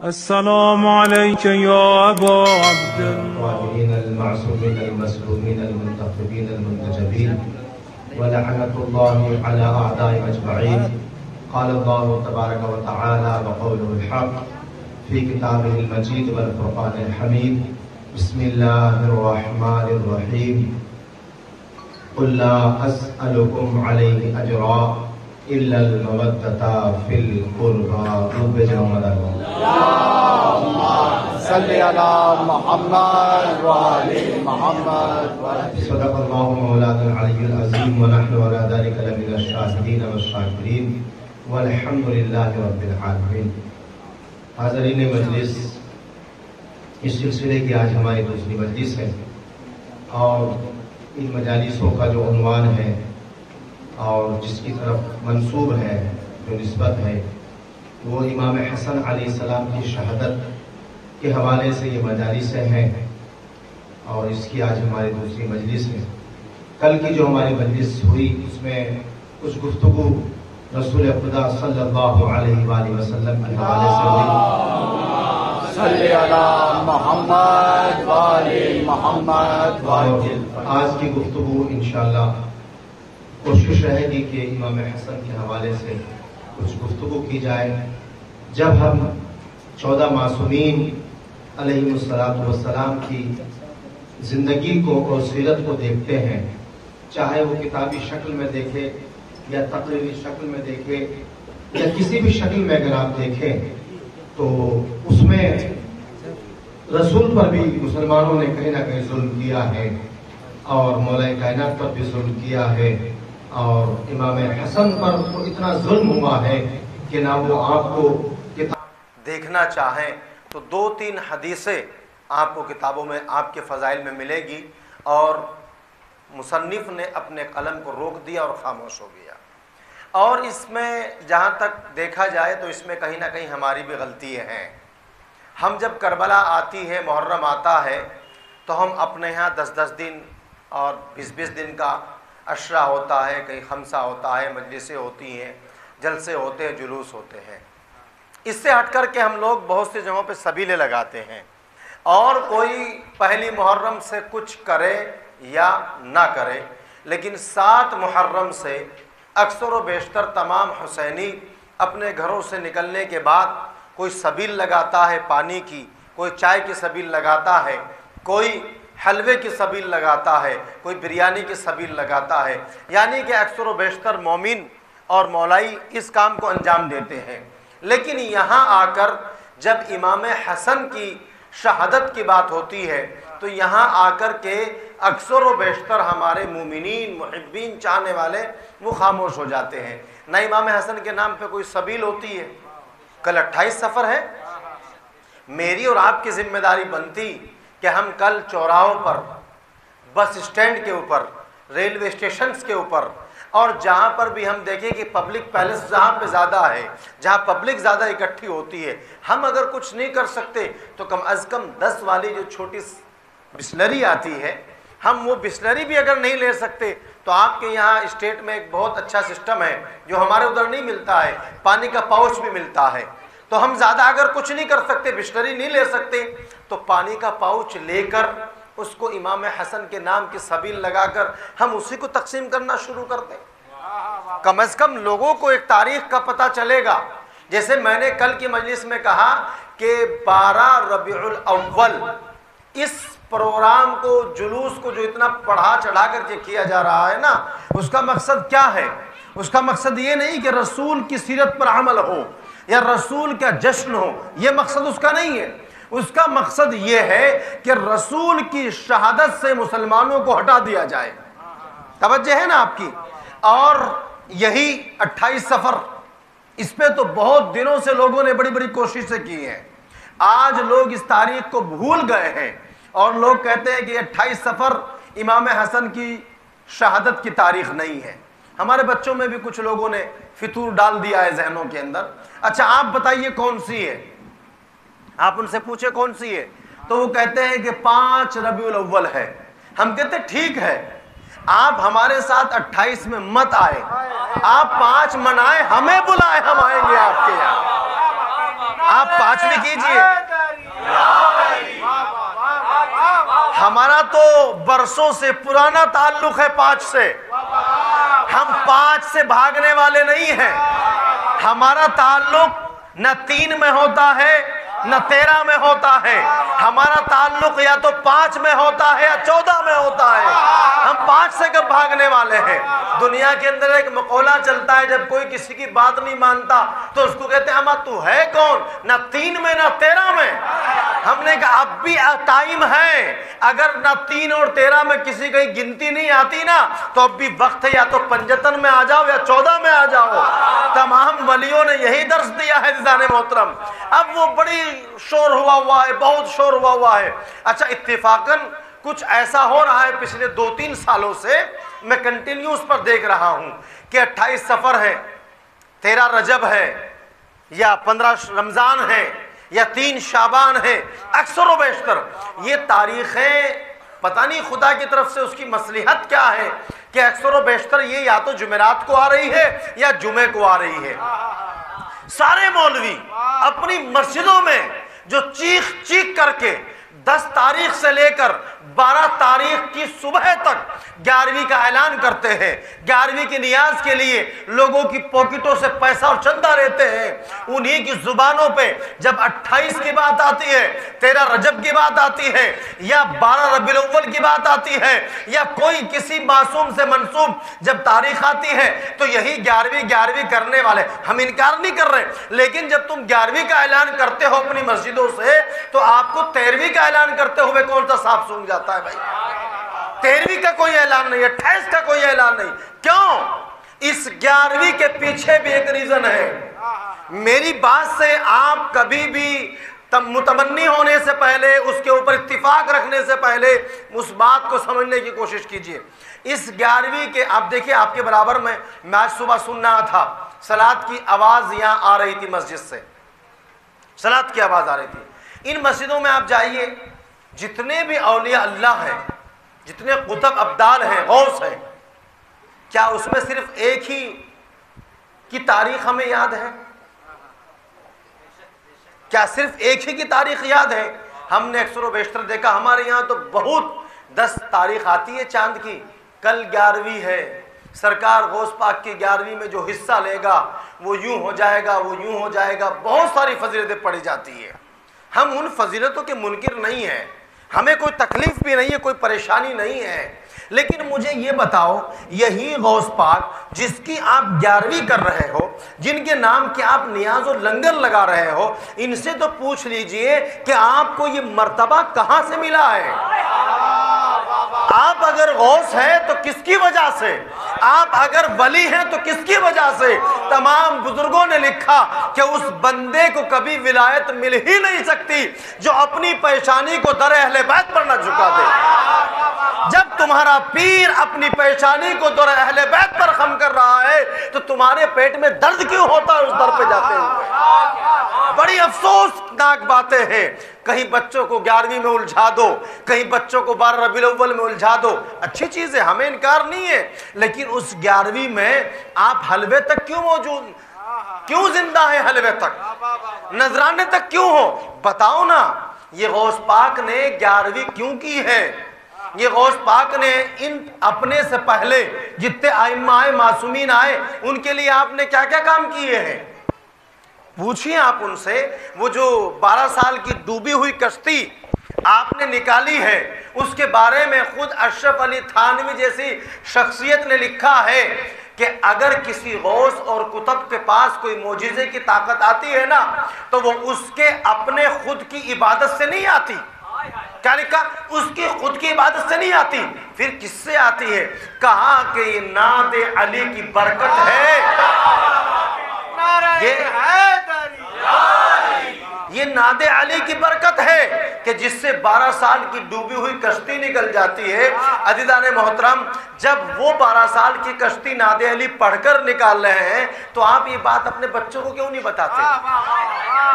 السلام عليك يا أبا عبد الطاهرين المعصومين المسلومين المنتخبين المنتجبين ولعنة الله على أعدائهم أجمعين. قال الله تبارك وتعالى وقوله الحق في كتابه المجيد والفرقان الحميد. بسم الله الرحمن الرحيم. قل لا أسألكم عليه أجرا إلا المودة في القربى. اللهم صل على محمد وآل محمد. صدق الله مولانا العلي العظيم ونحن على ذلك لمن الشاهدين والشاكرين والحمد لله رب العالمين. حاضرین مجلس، اس سلسلے کی آج ہماری دوسری مجلس ہے اور ان مجالسوں کا جو عنوان ہے اور جس کی طرف منسوب ہے، جو نسبت ہے، وہ امام حسن علیہ السلام کی شہادت کے حوالے سے یہ مجالس ہیں اور اس کی آج ہماری دوسری مجلس ہے. کل کی جو ہماری مجلس ہوئی اس میں کچھ گفتگو رسول خدا صلی اللہ علیہ وآلہ وسلم کے حوالے سے ہوئی. صلی علی محمد وآل محمد. آج کی گفتگو انشاءاللہ کوشش رہے گی کہ امام حسن کے حوالے سے کچھ گفتگو کی جائے. جب ہم 14 معصومین علیہ السلام کی زندگی کو اور سیرت کو دیکھتے ہیں، چاہے وہ کتابی شکل میں دیکھے یا تقریری شکل میں دیکھے یا کسی بھی شکل میں اگر آپ دیکھیں تو اس میں رسول پر بھی مسلمانوں نے کہیں نہ کہیں ظلم کیا ہے اور مولا کائنات پر بھی ظلم کیا ہے اور امام حسن پر وہ اتنا ظلم ہوا ہے کہ نہ وہ آپ کو دیکھنا چاہیں تو 2-3 حدیثیں آپ کو کتابوں میں آپ کے فضائل میں ملے گی اور مصنف نے اپنے قلم کو روک دیا اور خاموش ہو گیا. اور اس میں جہاں تک دیکھا جائے تو اس میں کہیں نہ کہیں ہماری بھی غلطی ہیں. ہم جب کربلا آتی ہے، محرم آتا ہے تو ہم اپنے ہاں 10 دن اور 20 دن کا عشرہ ہوتا ہے، کہیں خمسہ ہوتا ہے، مجلسیں ہوتی ہیں، جلسے ہوتے ہیں، جلوس ہوتے ہیں. اس سے ہٹ کر کے ہم لوگ بہت سی جگہوں پہ سبیلے لگاتے ہیں اور کوئی پہلی محرم سے کچھ کرے یا نہ کرے، لیکن 7 محرم سے اکثر و بیشتر تمام حسینی اپنے گھروں سے نکلنے کے بعد کوئی سبیل لگاتا ہے پانی کی، کوئی چائے کی سبیل لگاتا ہے، کوئی حلوے کی سبیل لگاتا ہے، کوئی بریانی کی سبیل لگاتا ہے. یعنی کہ اکثر و بیشتر مومن اور مولائی اس کام کو انجام دیتے ہیں. لیکن یہاں آ کر جب امام حسن کی شہادت کی بات ہوتی ہے تو یہاں آ کر کے اکثر و بیشتر ہمارے مومنین، محبین، چاہنے والے وہ خاموش ہو جاتے ہیں. نہ امام حسن کے نام پہ کوئی سبیل ہوتی ہے. کل 28 سفر ہے. میری اور آپ کی ذمہ داری بنتی کہ ہم کل چوراہوں پر، بس اسٹینڈ کے اوپر، ریلوے اسٹیشنز کے اوپر اور جہاں پر بھی ہم دیکھیں کہ پبلک پیلس جہاں پہ زیادہ ہے، جہاں پبلک زیادہ اکٹھی ہوتی ہے، ہم اگر کچھ نہیں کر سکتے تو کم از کم 10 والی جو چھوٹی بسلری آتی ہے، ہم وہ بسلری بھی اگر نہیں لے سکتے تو آپ کے یہاں اسٹیٹ میں ایک بہت اچھا سسٹم ہے جو ہمارے ادھر نہیں ملتا ہے، پانی کا پاؤچ بھی ملتا ہے. تو ہم زیادہ اگر کچھ نہیں کر سکتے، بسلری نہیں لے سکتے تو پانی کا پاؤچ لے کر اس کو امام حسن کے نام کی سبیل لگا کر ہم اسی کو تقسیم کرنا شروع کر دیں. کم از کم لوگوں کو ایک تاریخ کا پتہ چلے گا. جیسے میں نے کل کی مجلس میں کہا کہ 12 ربیع الاول اس پروگرام کو، جلوس کو جو اتنا پڑھا چڑھا کر کے کیا جا رہا ہے نا، اس کا مقصد کیا ہے؟ اس کا مقصد یہ نہیں کہ رسول کی سیرت پر عمل ہو یا رسول کا جشن ہو، یہ مقصد اس کا نہیں ہے. اس کا مقصد یہ ہے کہ رسول کی شہادت سے مسلمانوں کو ہٹا دیا جائے. توجہ ہے نا آپ کی؟ اور یہی 28 سفر، اس پہ تو بہت دنوں سے لوگوں نے بڑی بڑی کوششیں کی ہیں. آج لوگ اس تاریخ کو بھول گئے ہیں اور لوگ کہتے ہیں کہ 28 سفر امام حسن کی شہادت کی تاریخ نہیں ہے. ہمارے بچوں میں بھی کچھ لوگوں نے فطور ڈال دیا ہے ذہنوں کے اندر. اچھا آپ بتائیے کون سی ہے؟ آپ ان سے پوچھے کون سی ہے تو وہ کہتے ہیں کہ 5 ربیع الاول ہے. ہم کہتے ہیں ٹھیک ہے، آپ ہمارے ساتھ 28 میں مت آئے، آپ 5 منائے، ہمیں بلائے، ہم آئیں گے آپ کے یہاں. آپ 5ویں کیجئے. ہمارا تو برسوں سے پرانا تعلق ہے 5 سے. ہم 5 سے بھاگنے والے نہیں ہیں. ہمارا تعلق نہ 3 میں ہوتا ہے نہ 13 میں ہوتا ہے. ہمارا تعلق یا تو 5 میں ہوتا ہے یا 14 میں ہوتا ہے. ہم 5 سے کب بھاگنے والے ہیں؟ دنیا کے اندر ایک مقولہ چلتا ہے، جب کوئی کسی کی بات نہیں مانتا تو اس کو کہتے ہیں اما تو ہے کون؟ نہ 3 میں نہ 13 میں. ہم نے کہا اب بھی ٹائم ہے. اگر نہ 3 اور 13 میں کسی کی گنتی نہیں آتی نا تو اب بھی وقت ہے، یا تو 55 میں آ جاؤ یا 14 میں آ جاؤ. تمام ولیوں نے یہی درس دیا ہے عزیزان محترم. اب وہ بڑی شور ہوا ہے، بہت شور ہوا ہے. اچھا اتفاقاً کچھ ایسا ہو رہا ہے پچھلے 2-3 سالوں سے میں کنٹینیوس پر دیکھ رہا ہوں کہ 28 صفر ہے، 13 رجب ہے، یا 15 رمضان ہے، یا 3 شعبان ہے. اکثر و بیشتر یہ تاریخیں پتہ نہیں خدا کی طرف سے اس کی مصلحت کیا ہے کہ اکثر و بیشتر یہ یا تو جمعرات کو آ رہی ہے یا جمعے کو آ رہی ہے. سارے مولوی اپنی مسجدوں میں جو چیخ چیخ کر کے 10 تاریخ سے لے کر 12 تاریخ کی صبح تک 11ویں کا اعلان کرتے ہیں، 11ویں کی نیاز کے لیے لوگوں کی پاکٹوں سے پیسہ اور چندہ لیتے ہیں. انہی کی زبانوں پہ جب 28 کی بات آتی ہے، 13 رجب کی بات آتی ہے، یا 12 ربیع الاول کی بات آتی ہے، یا کوئی کسی معصوم سے منسوب جب تاریخ آتی ہے تو یہی 11ویں کرنے والے. ہم انکار نہیں کر رہے، لیکن جب تم 11ویں کا اعلان کرتے ہو اپنی مسجدوں سے تو آپ کو 13ویں کا اعلان کرتے ہوئے کون سا سانپ سونگ جاتا ہے بھائی؟ 13ویں کا کوئی اعلان نہیں، 28 کا کوئی اعلان نہیں. کیوں؟ اس 11ویں کے پیچھے بھی ایک ریزن ہے. میری بات سے آپ کبھی بھی متمنی ہونے سے پہلے، اس کے اوپر اتفاق رکھنے سے پہلے اس بات کو سمجھنے کی کوشش کیجئے. اس 11ویں کے آپ دیکھیں، آپ کے برابر میں آج صبح سننا تھا، صلاۃ کی آواز یہاں آ رہی تھی مسجد سے، صلاۃ کی آواز آ رہی تھی. ان مسجدوں میں آپ جائیے، جتنے بھی اولیاء اللہ ہیں، جتنے قطب ابدال ہیں، غوث ہیں، کیا اس میں صرف ایک ہی کی تاریخ ہمیں یاد ہے؟ کیا صرف ایک ہی کی تاریخ یاد ہے؟ ہم نے اکثر و بیشتر دیکھا ہمارے یہاں تو بہت 10 تاریخ آتی ہے چاند کی. کل 11ویں ہے، سرکار غوث پاک کی 11ویں میں جو حصہ لے گا وہ یوں ہو جائے گا، وہ یوں ہو جائے گا. بہت ساری فضیلتیں پڑھی جاتی ہے. ہم ان فضیلتوں کے منکر نہیں ہیں، ہمیں کوئی تکلیف بھی نہیں ہے، کوئی پریشانی نہیں ہے. لیکن مجھے یہ بتاؤ، یہی غوث پاک جس کی آپ 11ویں کر رہے ہو، جن کے نام کے آپ نیاز و لنگر لگا رہے ہو، ان سے تو پوچھ لیجئے کہ آپ کو یہ مرتبہ کہاں سے ملا ہے؟ آپ اگر غوث ہیں تو کس کی وجہ سے؟ آپ اگر ولی ہیں تو کس کی وجہ سے؟ تمام بزرگوں نے لکھا کہ اس بندے کو کبھی ولایت مل ہی نہیں سکتی جو اپنی پیشانی کو در اہل بیت پر نہ جھکا دے. جب تمہارا پیر اپنی پیشانی کو در اہل بیت پر خم کر رہا ہے تو تمہارے پیٹ میں درد کیوں ہوتا ہے اس در پہ جاتے ہیں؟ بڑی افسوسناک باتیں ہیں. کہیں بچوں کو 11ویں میں الجھا دو، کہیں بچوں کو 12 ربیع الاول میں الجھا دو. اچھی چیز ہے، ہمیں انکار نہیں ہے، لیکن اس 11ویں میں آپ حلوے تک کیوں موجود، کیوں زندہ ہیں حلوے تک، نذرانے تک کیوں ہو؟ بتاؤ نا. یہ غوث پاک نے 11ویں کیوں کی ہے؟ یہ غوث پاک نے ان اپنے سے پہلے جتنے ائمہ آئے، معصومین آئے، ان کے لیے آپ نے کیا کیا کام کیے ہیں؟ پوچھئے آپ ان سے. وہ جو 12 سال کی ڈوبی ہوئی کشتی آپ نے نکالی ہے، اس کے بارے میں خود اشرف علی تھانوی جیسی شخصیت نے لکھا ہے کہ اگر کسی غوث اور قطب کے پاس کوئی معجزے کی طاقت آتی ہے نا تو وہ اس کے اپنے خود کی عبادت سے نہیں آتی. کیا لکھا؟ اس کی خود کی عبادت سے نہیں آتی. پھر کس سے آتی ہے؟ کہا کہ یہ ناد علی کی برکت ہے. یہ ناد علی کی برکت ہے کہ جس سے 12 سال کی ڈوبی ہوئی کشتی نکل جاتی ہے. عزیزان محترم، جب وہ 12 سال کی کشتی ناد علی پڑھ کر نکال رہے ہیں تو آپ یہ بات اپنے بچوں کو کیوں نہیں بتاتے؟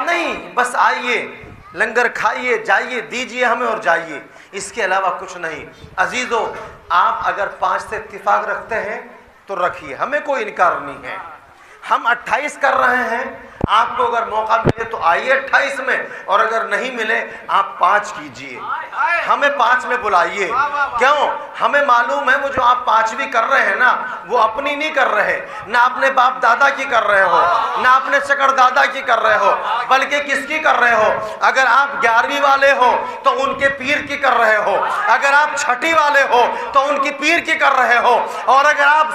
نہیں، بس آئیے، لنگر کھائیے، جائیے، دیجیے ہمیں اور جائیے، اس کے علاوہ کچھ نہیں. عزیزو، آپ اگر 5 سے اتفاق رکھتے ہیں تو رکھیے، ہمیں کوئی انکار نہیں ہے. ہم 28 کر رہے ہیں، آپ کو اگر موقع ملے تو آئیے 28 میں، اور اگر نہیں ملے آپ 5 کیجئے، ہمیں 5 میں بلائیے۔ کیوں؟ ہمیں معلوم ہے وہ جو آپ 5ویں کر رہے ہیں نا، وہ اپنی نہیں کر رہے، نہ اپنے باپ دادا کی کر رہے ہو، نہ اپنے چکر دادا کی کر رہے ہو، بلکہ کس کی کر رہے ہو؟ اگر آپ 11ویں والے ہو تو ان کے پیر کی کر رہے ہو، اگر آپ 6ٹھی والے ہو تو ان کی پیر کی کر رہے ہو، اور اگر آپ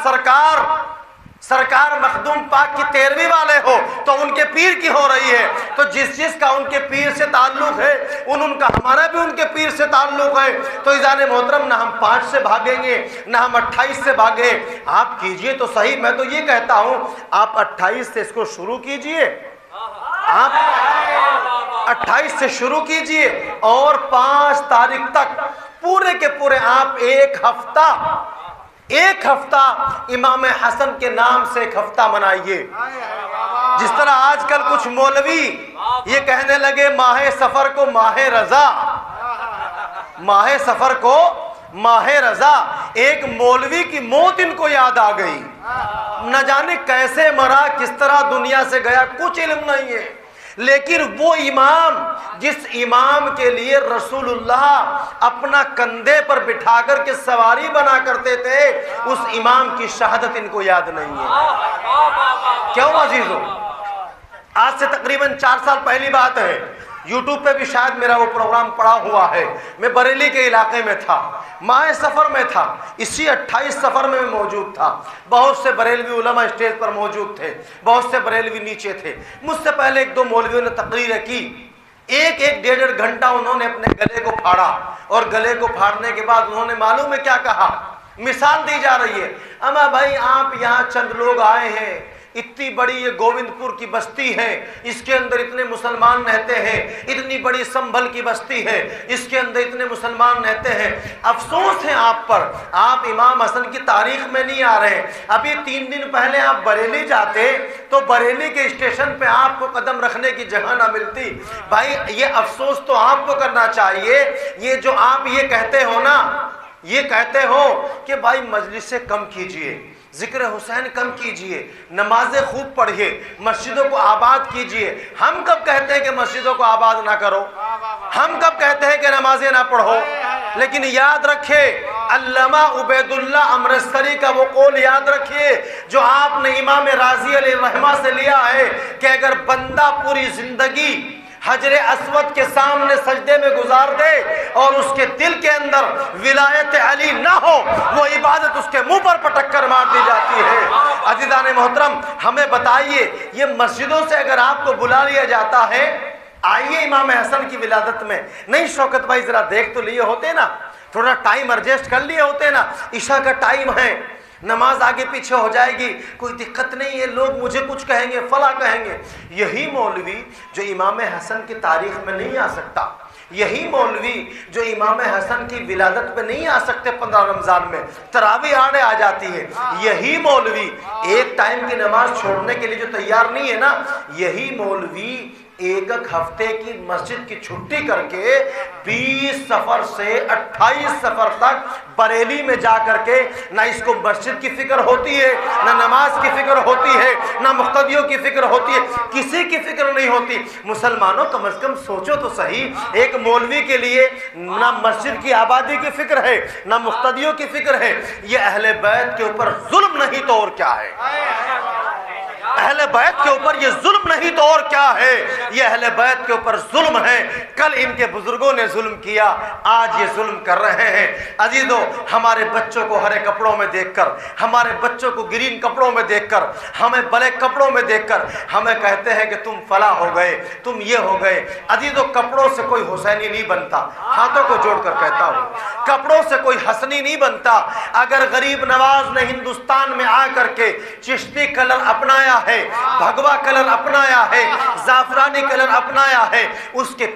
سرکار مخدوم پاک کی 13ویں والے ہو تو ان کے پیر کی ہو رہی ہے۔ تو جس کا ان کے پیر سے تعلق ہے ان کا ہمارا بھی ان کے پیر سے تعلق ہے۔ تو عزیزان محترم، نہ ہم 5 سے بھاگیں گے نہ ہم 28 سے بھاگیں، آپ کیجئے تو صحیح۔ میں تو یہ کہتا ہوں آپ 28 سے اس کو شروع کیجئے، آپ 28 سے شروع کیجئے، اور 5 تاریخ تک پورے کے پورے آپ ایک ہفتہ امام حسن کے نام سے ایک ہفتہ منائیے۔ جس طرح آج کل کچھ مولوی یہ کہنے لگے ماہ سفر کو ماہ رضا، ماہ سفر کو ماہ رضا، ایک مولوی کی موت ان کو یاد آ گئی، نہ جانے کیسے مرا، کس طرح دنیا سے گیا، کچھ علم نہیں ہے۔ لیکن وہ امام جس امام کے لیے رسول اللہ اپنا کندھے پر بٹھا کر کے سواری بنا کرتے تھے، اس امام کی شہادت ان کو یاد نہیں ہے۔ کیوں عزیزو؟ آج سے تقریباً 4 سال پہلی بات ہے، یوٹیوب پہ بھی شاید میرا وہ پروگرام پڑا ہوا ہے، میں بریلی کے علاقے میں تھا، ماہ سفر میں تھا، اسی 28 سفر میں موجود تھا۔ بہت سے بریلوی علماء اسٹیج پر موجود تھے، بہت سے بریلوی نیچے تھے۔ مجھ سے پہلے 1-2 مولویوں نے تقریر کی، 1-1.5 گھنٹہ انہوں نے اپنے گلے کو پھاڑا، اور گلے کو پھاڑنے کے بعد انہوں نے معلوم ہے کیا کہا؟ مثال دی جا رہی ہے، اما بھائی آپ یہاں چند لوگ آئے ہیں، اتنی بڑی یہ گووند پور کی بستی ہے، اس کے اندر اتنے مسلمان رہتے ہیں، اتنی بڑی سنبھل کی بستی ہے، اس کے اندر اتنے مسلمان رہتے ہیں، افسوس ہے آپ پر، آپ امام حسن کی تاریخ میں نہیں آ رہے۔ ابھی 3 دن پہلے آپ بریلی جاتے تو بریلی کے اسٹیشن پہ آپ کو قدم رکھنے کی جگہ نہ ملتی۔ بھائی یہ افسوس تو آپ کو کرنا چاہیے۔ یہ جو آپ یہ کہتے ہو نا، یہ کہتے ہو کہ بھائی مجلسیں کم کیجئے، ذکر حسین کم کیجئے، نمازیں خوب پڑھیے، مسجدوں کو آباد کیجئے۔ ہم کب کہتے ہیں کہ مسجدوں کو آباد نہ کرو؟ ہم کب کہتے ہیں کہ نمازیں نہ پڑھو؟ لیکن یاد رکھے علامہ عبید اللہ امرتسری کا وہ قول یاد رکھیے جو آپ نے امام راضی علیہ الرحمہ سے لیا ہے کہ اگر بندہ پوری زندگی حجر اسود کے سامنے سجدے میں گزار دے اور اس کے دل کے اندر ولایت علی نہ ہو، وہ عبادت اس کے منہ پر پٹک کر مار دی جاتی ہے۔ عزیزان محترم، ہمیں بتائیے یہ مسجدوں سے اگر آپ کو بلا لیا جاتا ہے، آئیے امام حسن کی ولادت میں، نہیں شوکت بھائی ذرا دیکھ تو لیے ہوتے نا، تھوڑا ٹائم ایڈجسٹ کر لیے ہوتے نا، عشاء کا ٹائم ہے، نماز آگے پیچھے ہو جائے گی، کوئی دقت نہیں ہے، لوگ مجھے کچھ کہیں گے، فلاں کہیں گے۔ یہی مولوی جو امام حسن کی تاریخ میں نہیں آ سکتا، یہی مولوی جو امام حسن کی ولادت پہ نہیں آ سکتے 15 رمضان میں، تراویح آڑے آ جاتی ہے، یہی مولوی ایک ٹائم کی نماز چھوڑنے کے لیے جو تیار نہیں ہے نا، یہی مولوی ایک ہفتے کی مسجد کی چھٹی کر کے 20 سفر سے 28 سفر تک بریلی میں جا کر کے نہ اس کو مسجد کی فکر ہوتی ہے، نہ نماز کی فکر ہوتی ہے، نہ مقتدیوں کی فکر ہوتی ہے، کسی کی فکر نہیں ہوتی۔ مسلمانوں کم از کم سوچو تو صحیح، ایک مولوی کے لیے نہ مسجد کی آبادی کی فکر ہے، نہ مقتدیوں کی فکر ہے، یہ اہل بیت کے اوپر ظلم نہیں تو اور کیا ہے؟ اہل بیت کے اوپر یہ ظلم نہیں تو اور کیا ہے؟ یہ اہل بیت کے اوپر ظلم ہے۔ کل ان کے بزرگوں نے ظلم کیا، آج یہ ظلم کر رہے ہیں۔ عزیزو، ہمارے بچوں کو ہرے کپڑوں میں دیکھ کر، ہمارے بچوں کو گرین کپڑوں میں دیکھ کر، ہمیں بلیک کپڑوں میں دیکھ کر ہمیں کہتے ہیں کہ تم فلاں ہو گئے، تم یہ ہو گئے۔ عزیزو، کپڑوں سے کوئی حسینی نہیں بنتا، ہاتھوں کو جوڑ کر کہتا ہوں، کپڑوں سے کوئی حسنی نہیں بنتا۔ اگر غریب نواز نے ہندوستان میں آ کر کے چشتی کلر اپنایا ہے، بھگوا کلر اپنایا ہے، زعفرانی کلر اپنایا ہے، اس کے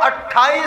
28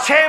6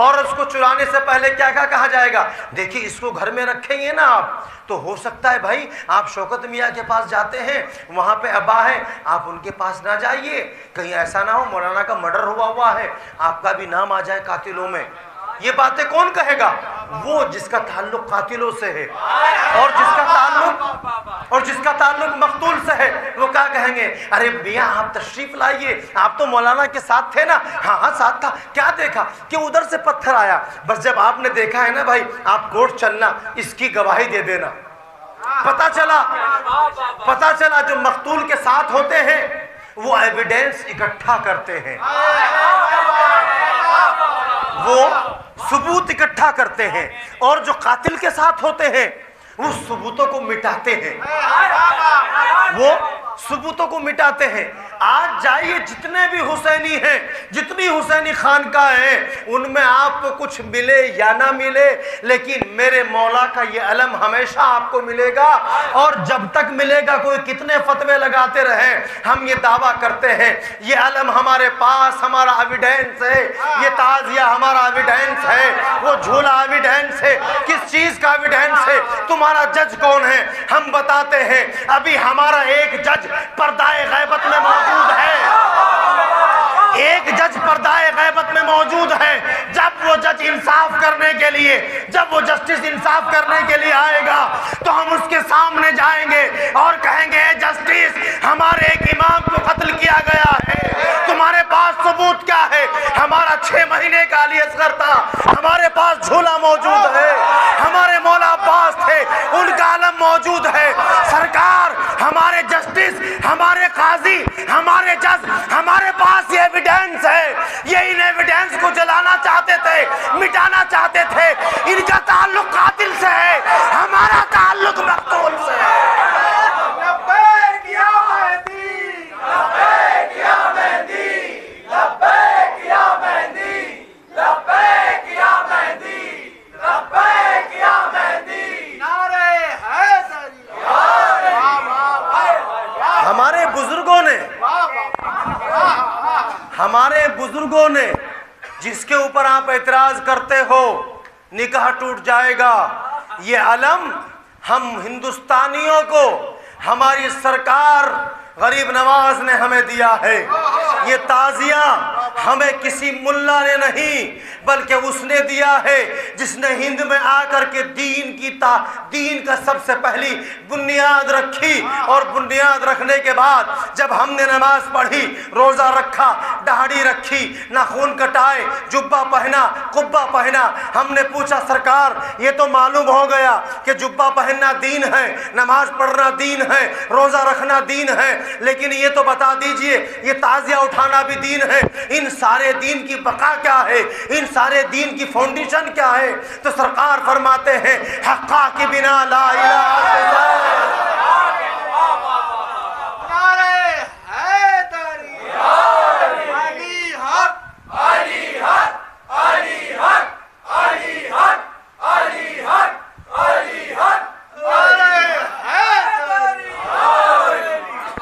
اور اس کو چرانے سے پہلے کیا کہا جائے گا؟ دیکھیے اس کو گھر میں رکھیں گے نا آپ تو ہو سکتا ہے بھائی آپ شوکت میاں کے پاس جاتے ہیں، وہاں پہ ابا ہے، آپ ان کے پاس نہ جائیے، کہیں ایسا نہ ہو مولانا کا مرڈر ہوا ہے، آپ کا بھی نام آ جائے قاتلوں میں۔ یہ باتیں کون کہے گا؟ وہ جس کا تعلق قاتلوں سے ہے، اور جس کا تعلق مقتول سے ہے، وہ کیا کہیں گے؟ ارے میاں آپ تشریف لائیے، آپ تو مولانا کے ساتھ تھے نا؟ ہاں ساتھ تھا۔ کیا دیکھا؟ کہ ادھر سے پتھر آیا، بس جب آپ نے دیکھا ہے نا بھائی، آپ کورٹ چلنا، اس کی گواہی دے دینا۔ پتا چلا جو مقتول کے ساتھ ہوتے ہیں وہ ایویڈنس اکٹھا کرتے ہیں، وہ ثبوت اکٹھا کرتے ہیں، اور جو قاتل کے ساتھ ہوتے ہیں وہ ثبوتوں کو مٹاتے ہیں، وہ ثبوتوں کو مٹاتے ہیں۔ آج جائیے جتنے بھی حسینی ہیں، جتنی حسینی خانقاہ ہیں، ان میں آپ کو کچھ ملے یا نہ ملے، لیکن میرے مولا کا یہ علم ہمیشہ آپ کو ملے گا، اور جب تک ملے گا کوئی کتنے فتوے لگاتے رہیں، ہم یہ دعویٰ کرتے ہیں یہ علم ہمارے پاس، ہمارا ایویڈنس ہے، یہ تعزیہ ہمارا ایویڈنس ہے، وہ جھولا ایویڈنس ہے۔ کس چیز کا ایویڈنس ہے؟ تمہارا جج کون ہے؟ ہم بتاتے ہیں، ابھی ہمارا ایک جج پردہ غیبت میں موجود ہے، ایک جج پردہ غیبت میں موجود ہے۔ جب وہ جج انصاف کرنے کے لیے، جب وہ جسٹس انصاف کرنے کے لیے آئے گا تو ہم اس کے سامنے جائیں گے اور کہیں گے، اے جسٹس، ہمارے ایک امام کو قتل کیا گیا ہے، تمہارے پاس ثبوت کیا ہے؟ ہمارا 6 مہینے کا علی اصغر تھا، ہمارے پاس جھولا موجود ہے، ہمارے مولا عباس تھے، ان کا علم موجود ہے۔ سرکار، ہمارے جسٹس، ہمارے قاضی، ہمارے جج، ہمارے پاس یہ ایویڈنس ہے، یہ ان ایویڈنس کو جلانا چاہتے تھے، مٹانا چاہتے تھے۔ ان کا تعلق قاتل سے ہے، ہمارا تعلق مقتول سے ہے۔ لبیک یا مہدی، لبیک یا مہدی، لبیک یا مہدی، لبیک یا مہدی، لبیک یا مہدی، نعرہ حیدری۔ ہمارے بزرگوں نے جس کے اوپر آپ اعتراض کرتے ہو نکاح ٹوٹ جائے گا، یہ علم ہم ہندوستانیوں کو ہماری سرکار غریب نواز نے ہمیں دیا ہے۔ یہ تعزیہ ہمیں کسی ملا نے نہیں بلکہ اس نے دیا ہے جس نے ہند میں آ کر کے دین کا سب سے پہلی بنیاد رکھی، اور بنیاد رکھنے کے بعد جب ہم نے نماز پڑھی، روزہ رکھا، داڑھی رکھی، ناخن کٹائے، جبہ پہنا، قبہ پہنا، ہم نے پوچھا سرکار یہ تو معلوم ہو گیا کہ جبہ پہننا دین ہے، نماز پڑھنا دین ہے، روزہ رکھنا دین ہے، لیکن یہ تو بتا دیجئے یہ تعزیہ اٹھانا بھی دین ہے، ان سارے دین کی بقا کیا ہے؟ ان سارے دین کی فاؤنڈیشن کیا ہے؟ تو سرکار فرماتے ہیں، حقا کے بنا لا الہ الا اللہ۔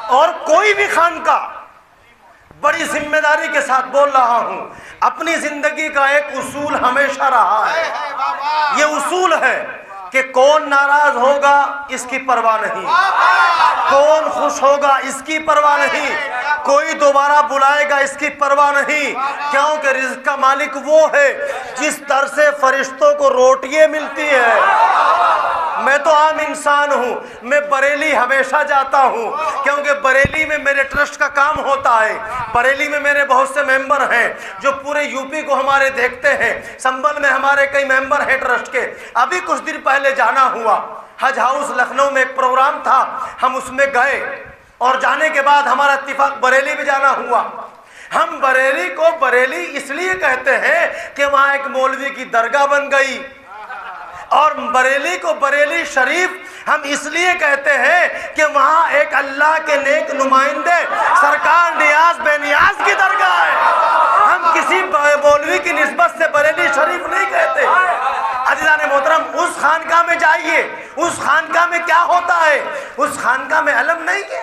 اور کوئی بھی خانقاہ، بڑی ذمہ داری کے ساتھ بول رہا ہوں، اپنی زندگی کا ایک اصول ہمیشہ رہا ہے، یہ اصول ہے کہ کون ناراض ہوگا اس کی پرواہ نہیں، کون خوش ہوگا اس کی پرواہ نہیں، کوئی دوبارہ بلائے گا اس کی پرواہ نہیں، کیونکہ رزق کا مالک وہ ہے جس در سے فرشتوں کو روٹیاں ملتی ہے۔ میں تو عام انسان ہوں، میں بریلی ہمیشہ جاتا ہوں کیونکہ بریلی میں میرے ٹرسٹ کا کام ہوتا ہے، بریلی میں میرے بہت سے ممبر ہیں جو پورے یو پی کو ہمارے دیکھتے ہیں، سنبل میں ہمارے کئی ممبر ہیں ٹرسٹ کے۔ ابھی کچھ دن پہلے جانا ہوا، حج ہاؤس لکھنؤ میں ایک پروگرام تھا، ہم اس میں گئے، اور جانے کے بعد ہمارا اتفاق بریلی بھی جانا ہوا۔ ہم بریلی کو بریلی اس لیے کہتے ہیں کہ وہاں ایک مولوی کی درگاہ بن گئی، اور بریلی کو بریلی شریف ہم اس لیے کہتے ہیں کہ وہاں ایک اللہ کے نیک نمائندے سرکار نیاز بے نیاز کی درگاہ ہے۔ ہم کسی مولوی کی نسبت سے بریلی شریف نہیں کہتے۔ عزیزان محترم، اس خانقاہ میں جائیے، اس خانقاہ میں کیا ہوتا ہے؟ اس خانقاہ میں علم نہیں ہے،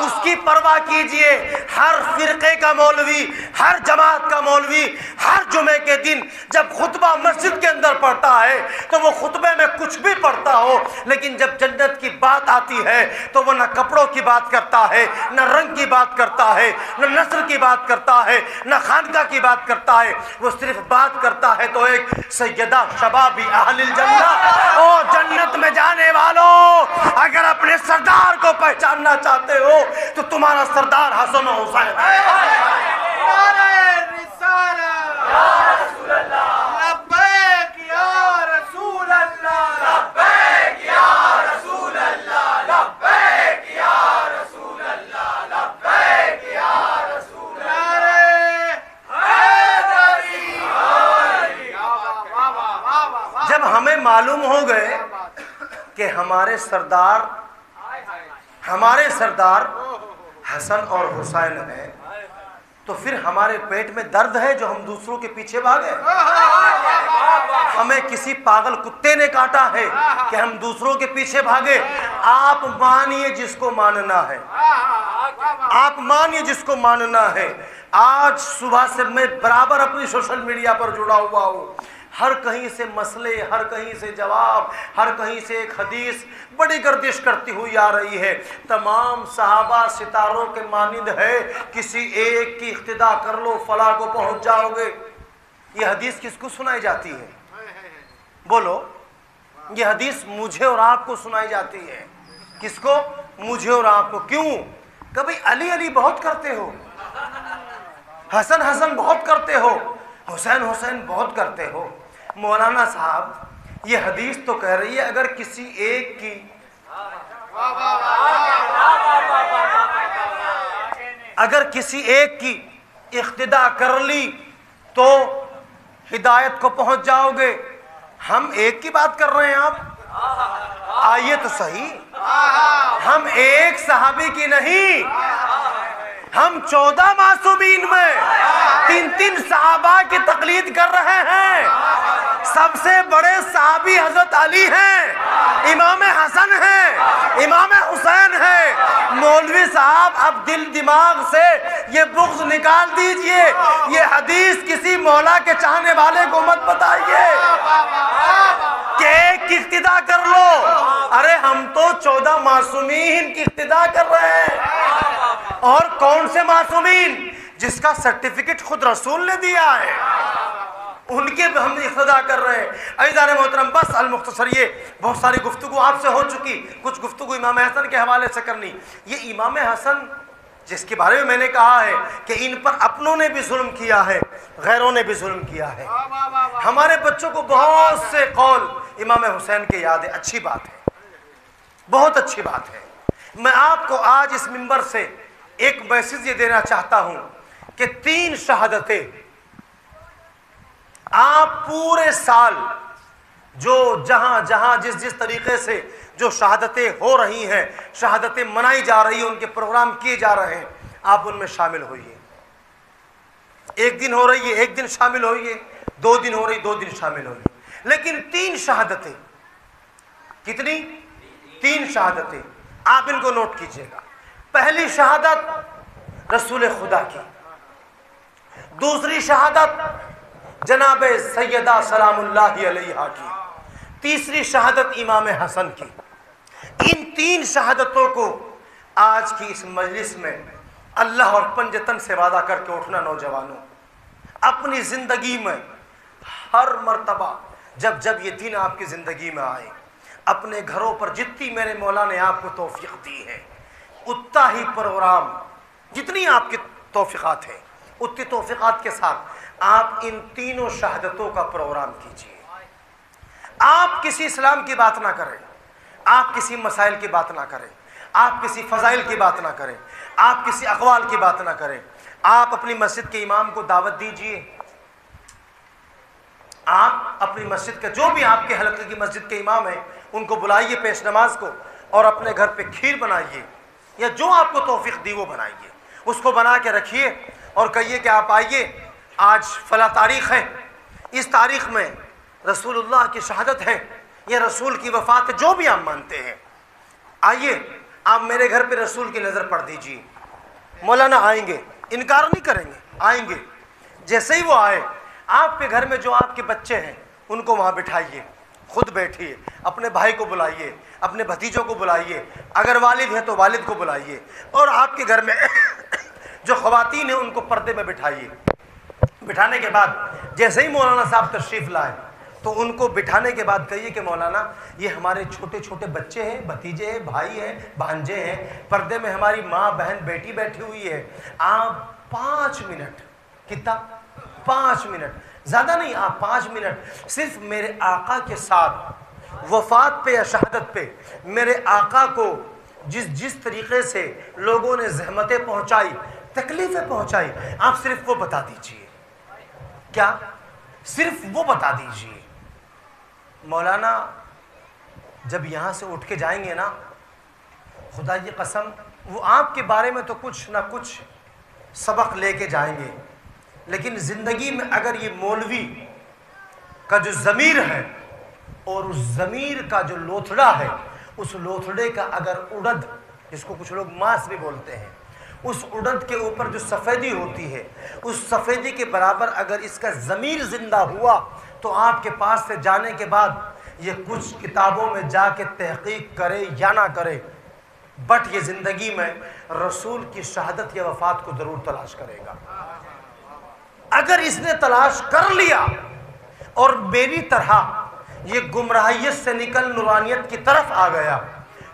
اس کی پرواہ کیجئے۔ ہر فرقے کا مولوی، ہر جماعت کا مولوی ہر جمعے کے دن جب خطبہ مسجد کے اندر پڑھتا ہے تو وہ خطبے میں کچھ بھی پڑھتا ہو، لیکن جب جنت کی بات آتی ہے تو وہ نہ کپڑوں کی بات کرتا ہے، نہ رنگ کی بات کرتا ہے، نہ نسل کی بات کرتا ہے، نہ خانقاہ کی بات کرتا ہے۔ وہ صرف بات کرتا ہے تو ایک سیدہ شبابی اہل الجنہ، او جنت میں جانے والوں، اگر اپنے سردار کو پہچاننا چاہتے ہو تو تمہارا سردار حسن و حسین ہے۔ جب ہمیں معلوم ہو گئے کہ ہمارے سردار حسن اور حسین ہیں، تو پھر ہمارے پیٹ میں درد ہے جو ہم دوسروں کے پیچھے بھاگے۔ ہمیں کسی پاگل کتے نے کاٹا ہے کہ ہم دوسروں کے پیچھے بھاگے؟ آپ مانیے جس کو ماننا ہے، آپ مانیے جس کو ماننا ہے۔ آج صبح سے میں برابر اپنی سوشل میڈیا پر جڑا ہوا ہوں، ہر کہیں سے مسئلے، ہر کہیں سے جواب، ہر کہیں سے ایک حدیث بڑی گردش کرتی ہوئی آ رہی ہے۔ تمام صحابہ ستاروں کے مانند ہے، کسی ایک کی اقتدا کر لو فلاح کو پہنچ جاؤ گے۔ یہ حدیث کس کو سنائی جاتی ہے؟ بولو، یہ حدیث مجھے اور آپ کو سنائی جاتی ہے۔ کس کو؟ مجھے اور آپ کو۔ کیوں؟ کبھی علی علی بہت کرتے ہو، حسن حسن بہت کرتے ہو، حسین حسین بہت کرتے ہو۔ مولانا صاحب یہ حدیث تو کہہ رہی ہے اگر کسی ایک کی اقتدا کر لی تو ہدایت کو پہنچ جاؤ گے۔ ہم ایک کی بات کر رہے ہیں، آپ آئیے تو صحیح، ہم ایک صحابی کی نہیں، ہم 14 معصومین میں 3 صحابہ کی تقلید کر رہے ہیں۔ سب سے بڑے صحابی حضرت علی ہیں، امام حسن ہیں، امام حسین ہیں۔ مولوی صاحب اب دل دماغ سے یہ بغض نکال دیجئے، یہ حدیث کسی مولا کے چاہنے والے کو مت بتائیے کہ ایک کی اقتدا کر لو۔ ارے ہم تو 14 معصومین کی اقتدا کر رہے ہیں۔ اور کون سے معصومین؟ جس کا سرٹیفکیٹ خود رسول نے دیا ہے، ان کے ہم اقتدا کر رہے ہیں۔ عزیزان محترم، بس المختصر یہ بہت ساری گفتگو آپ سے ہو چکی، کچھ گفتگو امام حسن کے حوالے سے کرنی۔ یہ امام حسن جس کے بارے میں میں نے کہا ہے کہ ان پر اپنوں نے بھی ظلم کیا ہے، غیروں نے بھی ظلم کیا ہے۔ ہمارے بچوں کو بہت سے قول امام حسین کے یاد ہے، اچھی بات ہے، بہت اچھی بات ہے۔ میں آپ کو آج اس منبر سے ایک میسج یہ دینا چاہتا ہوں کہ 3 شہادتیں آپ پورے سال جو جہاں جہاں جس طریقے سے جو شہادتیں ہو رہی ہیں، شہادتیں منائی جا رہی ہیں، ان کے پروگرام کیے جا رہے ہیں، آپ ان میں شامل ہوئیے۔ ایک دن ہو رہی ہے، ایک دن شامل ہوئیے، 2 دن ہو رہی، 2 دن شامل ہوئیے۔ لیکن 3 شہادتیں، کتنی؟ 3 شہادتیں آپ ان کو نوٹ کیجئے گا۔ پہلی شہادت رسول خدا کی، دوسری شہادت جناب سیدہ سلام اللہ علیہا کی، تیسری شہادت امام حسن کی۔ ان 3 شہادتوں کو آج کی اس مجلس میں اللہ اور پنجتن سے وعدہ کر کے اٹھنا نوجوانوں، اپنی زندگی میں ہر مرتبہ جب یہ دن آپ کی زندگی میں آئے، اپنے گھروں پر جتنی میرے مولا نے آپ کو توفیق دی ہے، اتنا ہی پروگرام، جتنی آپ کی توفیقات ہیں اتنی توفیقات کے ساتھ آپ ان 3 شہادتوں کا پروگرام کیجیے۔ آپ کسی اسلام کی بات نہ کریں، آپ کسی مسائل کی بات نہ کریں، آپ کسی فضائل کی بات نہ کریں، آپ کسی اقوال کی بات نہ کریں۔ آپ اپنی مسجد کے امام کو دعوت دیجیے، آپ اپنی مسجد کا جو بھی آپ کے حلقے کی مسجد کے امام ہیں ان کو بلائیے پیش نماز کو، اور اپنے گھر پہ کھیر بنائیے یا جو آپ کو توفیق دی وہ بنائیے، اس کو بنا کے رکھیے اور کہیے کہ آپ آئیے، آج فلاں تاریخ ہے، اس تاریخ میں رسول اللہ کی شہادت ہے یا رسول کی وفات ہے، جو بھی آپ مانتے ہیں، آئیے آپ میرے گھر پہ رسول کی نظر پڑ دیجیے۔ مولانا آئیں گے، انکار نہیں کریں گے، آئیں گے۔ جیسے ہی وہ آئے، آپ کے گھر میں جو آپ کے بچے ہیں ان کو وہاں بٹھائیے، خود بیٹھیے، اپنے بھائی کو بلائیے، اپنے بھتیجوں کو بلائیے، اگر والد ہے تو والد کو بلائیے، اور آپ کے گھر میں جو خواتین ہیں ان کو پردے میں بٹھائیے۔ بٹھانے کے بعد جیسے ہی مولانا صاحب تشریف لائے تو ان کو بٹھانے کے بعد کہیے کہ مولانا یہ ہمارے چھوٹے چھوٹے بچے ہیں، بھتیجے ہیں، بھائی ہیں، بھانجے ہیں، پردے میں ہماری ماں بہن بیٹی بیٹھی ہوئی ہے، آپ 5 منٹ، کتنا 5 منٹ، زیادہ نہیں، آپ 5 منٹ صرف میرے آقا کے ساتھ وفات پہ یا شہادت پہ میرے آقا کو جس طریقے سے لوگوں نے زحمتیں پہنچائی، تکلیفیں پہنچائی، آپ صرف وہ بتا دیجئے۔ کیا؟ صرف وہ بتا دیجئے۔ مولانا جب یہاں سے اٹھ کے جائیں گے نا، خدا کی قسم وہ آپ کے بارے میں تو کچھ نہ کچھ سبق لے کے جائیں گے، لیکن زندگی میں اگر یہ مولوی کا جو ضمیر ہے اور اس ضمیر کا جو لوتھڑا ہے، اس لوتھڑے کا اگر اڑد، جس کو کچھ لوگ ماس بھی بولتے ہیں، اس اڑد کے اوپر جو سفیدی ہوتی ہے، اس سفیدی کے برابر اگر اس کا ضمیر زندہ ہوا تو آپ کے پاس سے جانے کے بعد یہ کچھ کتابوں میں جا کے تحقیق کرے یا نہ کرے، بٹ یہ زندگی میں رسول کی شہادت یا وفات کو ضرور تلاش کرے گا۔ اگر اس نے تلاش کر لیا اور میری طرح یہ گمراہیت سے نکل نورانیت کی طرف آ گیا،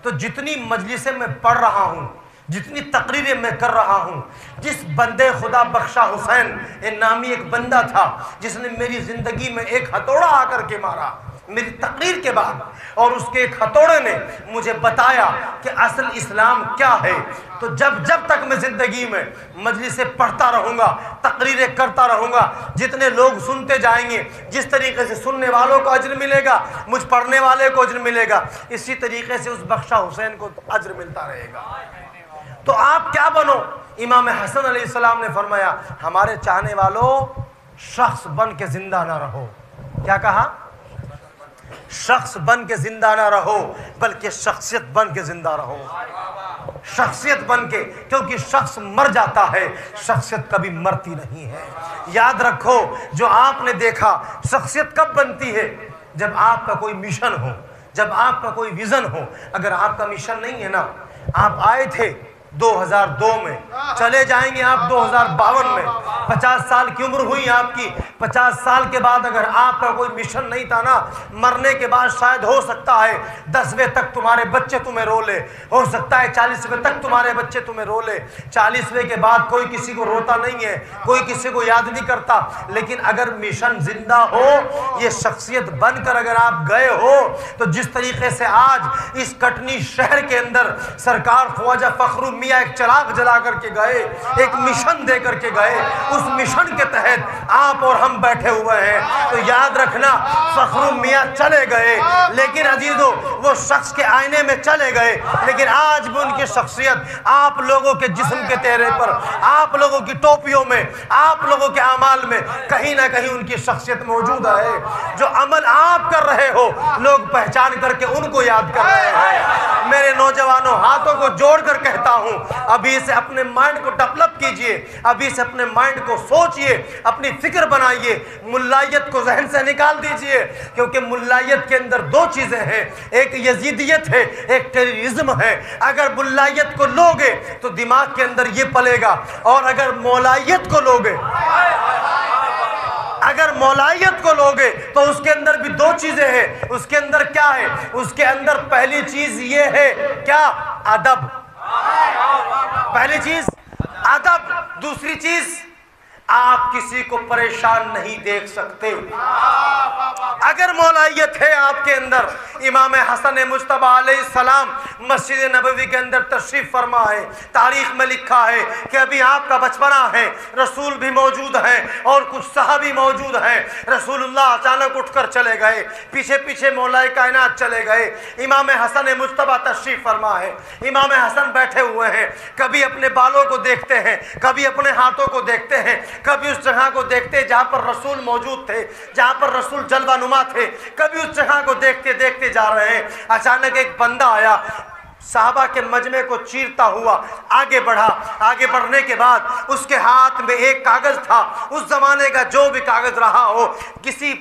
تو جتنی مجلسیں میں پڑھ رہا ہوں، جتنی تقریریں میں کر رہا ہوں، جس بندے خدا بخشا حسین نامی ایک بندہ تھا جس نے میری زندگی میں ایک ہتھوڑا آ کر کے مارا میری تقریر کے بعد، اور اس کے ایک ہتھوڑے نے مجھے بتایا کہ اصل اسلام کیا ہے، تو جب تک میں زندگی میں مجلسیں پڑھتا رہوں گا، تقریریں کرتا رہوں گا، جتنے لوگ سنتے جائیں گے، جس طریقے سے سننے والوں کو اجر ملے گا، مجھ پڑھنے والے کو اجر ملے گا، اسی طریقے سے اس بخشا حسین کو اجر ملتا رہے گا۔ تو آپ کیا بنو؟ امام حسن علیہ السلام نے فرمایا ہمارے چاہنے والوں شخص بن کے زندہ نہ رہو۔ کیا کہا؟ شخص بن کے زندہ نہ رہو بلکہ شخصیت بن کے زندہ رہو۔ شخصیت بن کے، کیونکہ شخص مر جاتا ہے، شخصیت کبھی مرتی نہیں ہے۔ یاد رکھو، جو آپ نے دیکھا شخصیت کب بنتی ہے؟ جب آپ کا کوئی مشن ہو، جب آپ کا کوئی ویژن ہو۔ اگر آپ کا مشن نہیں ہے نا، آپ آئے تھے 2002 میں، چلے جائیں گے آپ 2052 میں، 50 سال کی عمر ہوئی آپ کی، 50 سال کے بعد اگر آپ کا کوئی مشن نہیں تھا نا، مرنے کے بعد شاید ہو سکتا ہے 10ویں تک تمہارے بچے تمہیں رو لے، ہو سکتا ہے 40ویں تک تمہارے بچے تمہیں رو لے، 40ویں کے بعد کوئی کسی کو روتا نہیں ہے، کوئی کسی کو یاد نہیں کرتا، لیکن اگر مشن زندہ ہو، یہ شخصیت بن کر اگر آپ گئے ہو، تو جس طریقے سے آج اس کٹنی شہر کے اندر سرکار خواجہ فخر میاں ایک چراغ جلا کر کے گئے، ایک مشن دے کر کے گئے، اس مشن کے تحت آپ اور ہم بیٹھے ہوئے ہیں، تو یاد رکھنا فخر میاں چلے گئے، لیکن عزیزو وہ شخص کے آئینے میں چلے گئے، لیکن آج بھی ان کی شخصیت آپ لوگوں کے جسم کے چہرے پر، آپ لوگوں کی ٹوپیوں میں، آپ لوگوں کے اعمال میں کہیں نہ کہیں ان کی شخصیت موجود ہے۔ جو عمل آپ کر رہے ہو، لوگ پہچان کر کے ان کو یاد کر رہے ہیں۔ میرے نوجوانوں، ہاتھوں کو جوڑ کر کہتا ہوں، ابھی سے اپنے مائنڈ کو ڈیولپ کیجئے، ابھی سے اپنے مائنڈ کو سوچئے، اپنی فکر بنائیے، ملائیت کو ذہن سے نکال دیجئے، کیونکہ ملائیت کے اندر 2 چیزیں ہیں، ایک یزیدیت ہے، ایک ٹیررزم ہے۔ اگر ملائیت کو لوگے تو دماغ کے اندر یہ پلے گا، اور اگر مولائیت کو لوگے، اگر مولائیت کو لوگے تو اس کے اندر بھی 2 چیزیں ہیں۔ اس کے اندر کیا ہے؟ اس کے اندر پہلی چیز یہ ہے، کیا؟ ادب۔ پہلی چیز ادب، دوسری چیز آپ کسی کو پریشان نہیں دیکھ سکتے۔ اگر مولائیت ہے آپ کے اندر، امام حسن مجتبیٰ علیہ السلام مسجد نبوی کے اندر تشریف فرما ہے، تاریخ میں لکھا ہے کہ ابھی آپ کا بچپنا ہے، رسول بھی موجود ہیں اور کچھ صحابی موجود ہیں، رسول اللہ اچانک اٹھ کر چلے گئے، پیچھے پیچھے مولا کائنات چلے گئے، امام حسن مجتبیٰ تشریف فرما ہے، امام حسن بیٹھے ہوئے ہیں، کبھی اپنے بالوں کو دیکھتے ہیں، کبھی اپنے ہاتھوں کو دیکھتے ہیں، کبھی اس جگہ کو دیکھتے جہاں پر رسول موجود تھے، جہاں پر رسول جلوہ نما تھے، کبھی اس جگہ کو دیکھتے دیکھتے جا رہے ہیں۔ اچانک ایک بندہ آیا، صحابہ کے مجمع کو چیرتا ہوا آگے بڑھا. آگے بڑھنے کے بعد اس کے ہاتھ میں ایک کاغذ تھا. اس زمانے کا جو بھی کاغذ رہا ہو, کسی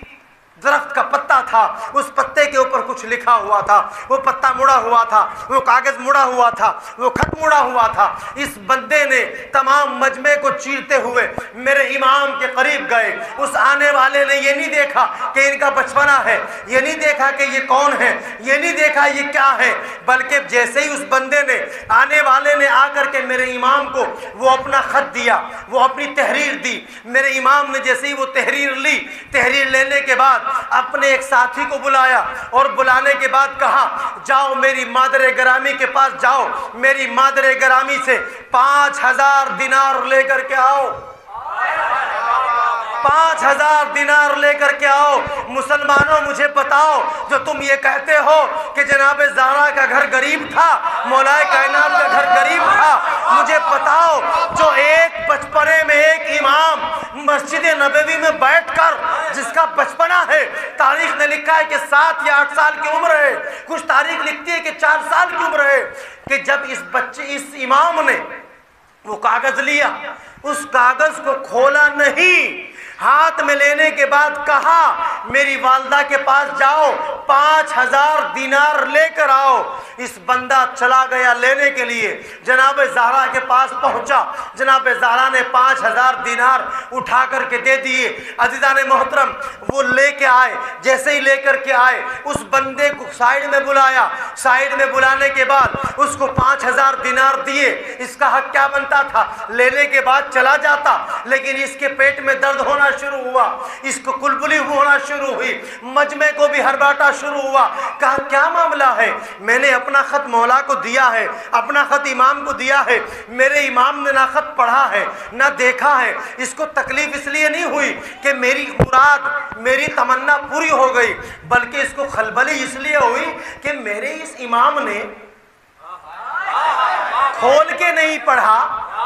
درخت کا پتا تھا, اس پتے کے اوپر کچھ لکھا ہوا تھا, وہ پتا مڑا ہوا تھا, وہ کاغذ مڑا ہوا تھا, وہ خط مڑا ہوا تھا. اس بندے نے تمام مجمع کو چیرتے ہوئے میرے امام کے قریب گئے. اس آنے والے نے یہ نہیں دیکھا کہ ان کا بچپنا ہے, یہ نہیں دیکھا کہ یہ کون ہے, یہ نہیں دیکھا یہ کیا ہے, بلکہ جیسے ہی اس بندے نے, آنے والے نے آ کر کے میرے امام کو وہ اپنا خط دیا, وہ اپنی تحریر دی. میرے امام نے جیسے ہی وہ تحریر لی, تحریر لینے کے بعد اپنے ایک ساتھی کو بلایا اور بلانے کے بعد کہا جاؤ میری مادر گرامی کے پاس جاؤ, میری مادر گرامی سے 5000 دینار لے کر کے آؤ, 5000 دینار لے کر کے آؤ. مسلمانوں مجھے بتاؤ, جو تم یہ کہتے ہو کہ جناب زہرا کا گھر غریب تھا, مولا کائنات کا گھر غریب تھا, مجھے بتاؤ جو ایک بچپنے میں ایک امام مسجد نبوی میں بیٹھ کر, جس کا بچپنا ہے, تاریخ نے لکھا ہے کہ 7 یا 8 سال کی عمر ہے, کچھ تاریخ لکھتی ہے کہ 4 سال کی عمر ہے, کہ جب اس امام نے وہ کاغذ لیا, اس کاغذ کو کھولا نہیں, ہاتھ میں لینے کے بعد کہا میری والدہ کے پاس جاؤ 5000 دینار لے کر آؤ. اس بندہ چلا گیا لینے کے لیے, جناب زہرا کے پاس پہنچا, جناب زہرا نے 5000 دینار اٹھا کر کے دے دیے. عزیزان محترم, وہ لے کے آئے, جیسے ہی لے کر کے آئے اس بندے کو سائیڈ میں بلایا, سائیڈ میں بلانے کے بعد اس کو 5000 دینار دیے. اس کا حق کیا بنتا تھا, لینے کے بعد چلا جاتا, لیکن اس کے پیٹ میں درد ہونا شروع ہوا, اس کو کلبلی ہونا شروع ہوئی, مجمع کو بھی ہرباٹا شروع ہوا. کہا کیا معاملہ ہے, میں نے اپنا خط مولا کو دیا ہے, اپنا خط امام کو دیا ہے, میرے امام نے نہ خط پڑھا ہے نہ دیکھا ہے. اس کو تکلیف اس لیے نہیں ہوئی کہ میری مراد, میری تمنا پوری ہو گئی, بلکہ اس کو خلبلی اس لیے ہوئی کہ میرے اس امام نے کھول کے نہیں پڑھا,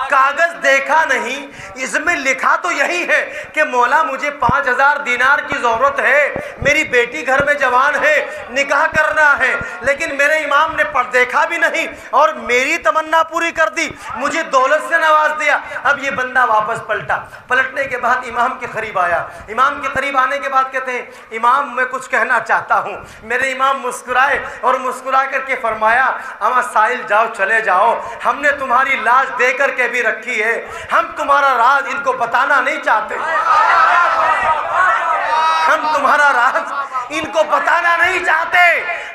کاغذ دیکھا نہیں, اس میں لکھا تو یہی ہے کہ مولا مجھے 5000 دینار کی ضرورت ہے, میری بیٹی گھر میں جوان ہے, نکاح کرنا ہے, لیکن میرے امام نے پڑھ دیکھا بھی نہیں اور میری تمنا پوری کر دی, مجھے دولت سے نواز دیا. اب یہ بندہ واپس پلٹا, پلٹنے کے بعد امام کے قریب آیا. امام کے قریب آنے کے بعد کہتے ہیں امام میں کچھ کہنا چاہتا ہوں. میرے امام مسکرائے اور مسکرا کر کے فرمایا اما سائل جاؤ, چلے جاؤ, ہم نے تمہاری لاش دے کر کے بھی رکھی ہے, ہم تمہارا راز ان کو بتانا نہیں چاہتے, ہم تمہارا راز ان کو بتانا نہیں چاہتے.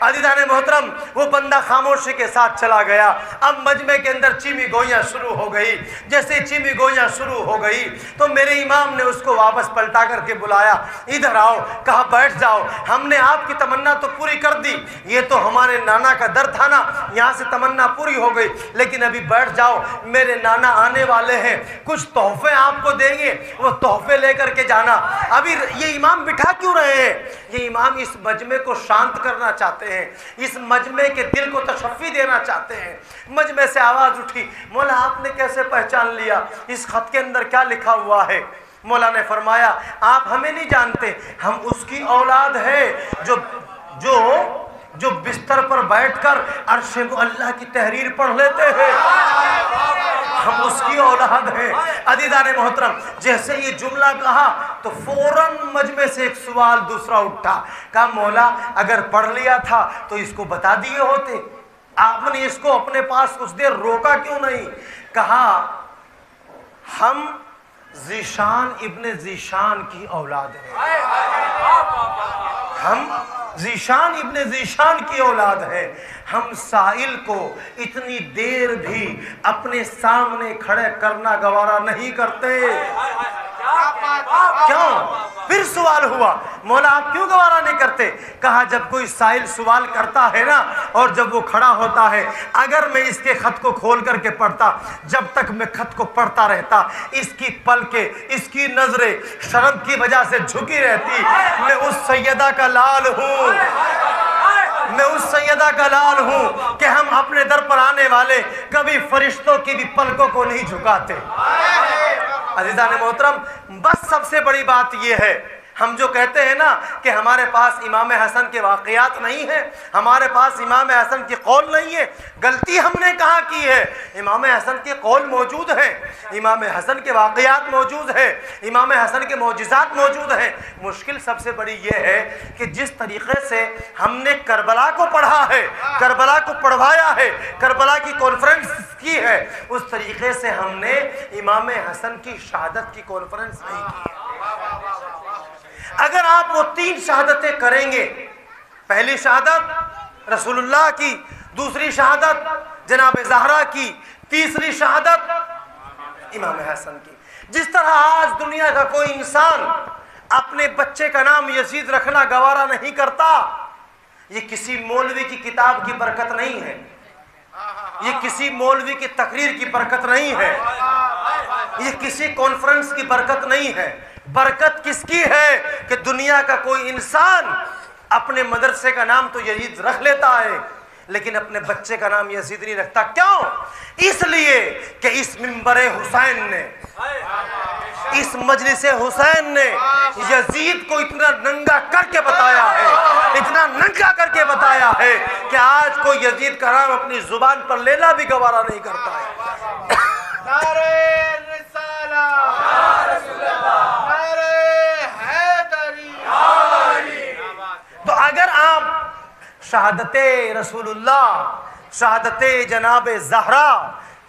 عزیزان محترم, وہ بندہ خاموشی کے ساتھ چلا گیا. اب مجمع کے اندر چیمی گوئیاں شروع ہو گئی. جیسے چیمی گوئیاں شروع ہو گئی تو میرے امام نے اس کو واپس پلٹا کر کے بلایا, ادھر آؤ, کہا بیٹھ جاؤ, ہم نے آپ کی تمنا تو پوری کر دی, یہ تو ہمارے نانا کا در تھا نا, یہاں سے تمنا پوری ہو گئی, لیکن ابھی بیٹھ جاؤ, میرے نانا آنے والے ہیں, کچھ تحفے آپ کو دیں گے, وہ تحفے لے کر کے جانا. ابھی یہ امام بٹھا کیوں رہے ہیں, یہ امام اس مجمع کو شانت کرنا چاہتے ہیں, اس مجمع کے دل کو تشفی دینا چاہتے ہیں. مجمع سے آواز اٹھی, مولا آپ نے کیسے پہچان لیا, اس خط کے اندر کیا لکھا ہوا ہے؟ مولا نے فرمایا آپ ہمیں نہیں جانتے, ہم اس کی اولاد ہے جو بستر پر بیٹھ کر عرش اللہ کی تحریر پڑھ لیتے ہیں, ہم اس کی اولاد ہیں. عزیزان محترم, جیسے یہ جملہ کہا تو فوراً مجمع سے ایک سوال دوسرا اٹھا. کہا مولا اگر پڑھ لیا تھا تو اس کو بتا دیے ہوتے, آپ نے اس کو اپنے پاس کچھ دیر روکا کیوں نہیں؟ کہا ہم ذیشان ابن ذیشان کی اولاد ہیں, ہم ذیشان ابن ذیشان کی اولاد ہے. ہم سائل کو اتنی دیر بھی اپنے سامنے کھڑے کرنا گوارا نہیں کرتے. کیوں؟ پھر سوال ہوا, مولا آپ کیوں گوارا نہیں کرتے؟ کہا جب کوئی سائل سوال کرتا ہے نا, اور جب وہ کھڑا ہوتا ہے, اگر میں اس کے خط کو کھول کر کے پڑھتا, جب تک میں خط کو پڑھتا رہتا, اس کی پلکیں, اس کی نظریں شرم کی وجہ سے جھکی رہتی. میں اس سیدہ کا لال ہوں, میں اس سیدہ کا لال ہوں کہ ہم اپنے در پر آنے والے کبھی فرشتوں کی بھی پلکوں کو نہیں جھکاتے. عزیزان محترم, بس سب سے بڑی بات یہ ہے, ہم جو کہتے ہیں نا کہ ہمارے پاس امام حسن کے واقعات نہیں ہیں، ہمارے پاس امام حسن کی قول نہیں ہے، غلطی ہم نے کہاں کی ہے؟ امام حسن کے قول موجود ہیں، امام حسن کے واقعات موجود ہیں، امام حسن کے معجزات موجود ہیں۔ مشکل سب سے بڑی یہ ہے کہ جس طریقے سے ہم نے کربلا کو پڑھا ہے، کربلا کو پڑھوایا ہے، کربلا کی کانفرنس کی ہے، اس طریقے سے ہم نے امام حسن کی شہادت کی کانفرنس نہیں کی ہے۔ اگر آپ وہ 3 شہادتیں کریں گے، پہلی شہادت رسول اللہ کی، دوسری شہادت جناب زہرا کی، تیسری شہادت امام حسن کی۔ جس طرح آج دنیا کا کوئی انسان اپنے بچے کا نام یزید رکھنا گوارا نہیں کرتا، یہ کسی مولوی کی کتاب کی برکت نہیں ہے، یہ کسی مولوی کی تقریر کی برکت نہیں ہے، یہ کسی کانفرنس کی برکت نہیں ہے۔ برکت کس کی ہے کہ دنیا کا کوئی انسان اپنے مدرسے کا نام تو یزید رکھ لیتا ہے لیکن اپنے بچے کا نام یزید نہیں رکھتا۔ کیوں؟ اس لیے کہ اس منبر حسین نے، اس مجلس حسین نے یزید کو اتنا ننگا کر کے بتایا ہے، اتنا ننگا کر کے بتایا ہے کہ آج کوئی یزید کا نام اپنی زبان پر لینا بھی گوارا نہیں کرتا ہے۔ نعرہ رسالہ، نعرہ حیدری۔ تو اگر آپ شہادت رسول اللہ، شہادت جناب زہرا،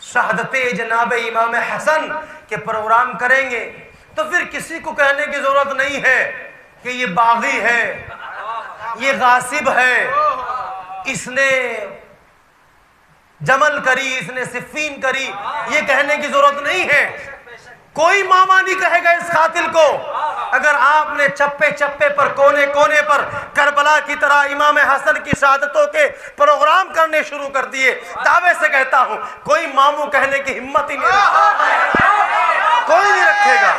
شہادت جناب امام حسن کے پروگرام کریں گے تو پھر کسی کو کہنے کی ضرورت نہیں ہے کہ یہ باغی ہے، یہ غاصب ہے، اس نے جمل کری، اس نے صفین کری، یہ کہنے کی ضرورت نہیں ہے۔ کوئی ماما نہیں کہے گا اس قاتل کو۔ اگر آپ نے چپے چپے پر، کونے کونے پر کربلا کی طرح امام حسن کی شہادتوں کے پروگرام کرنے شروع کر دیے، دعوے سے کہتا ہوں کوئی ماموں کہنے کی ہمت ہی نہیں رکھتا، کوئی نہیں رکھے گا۔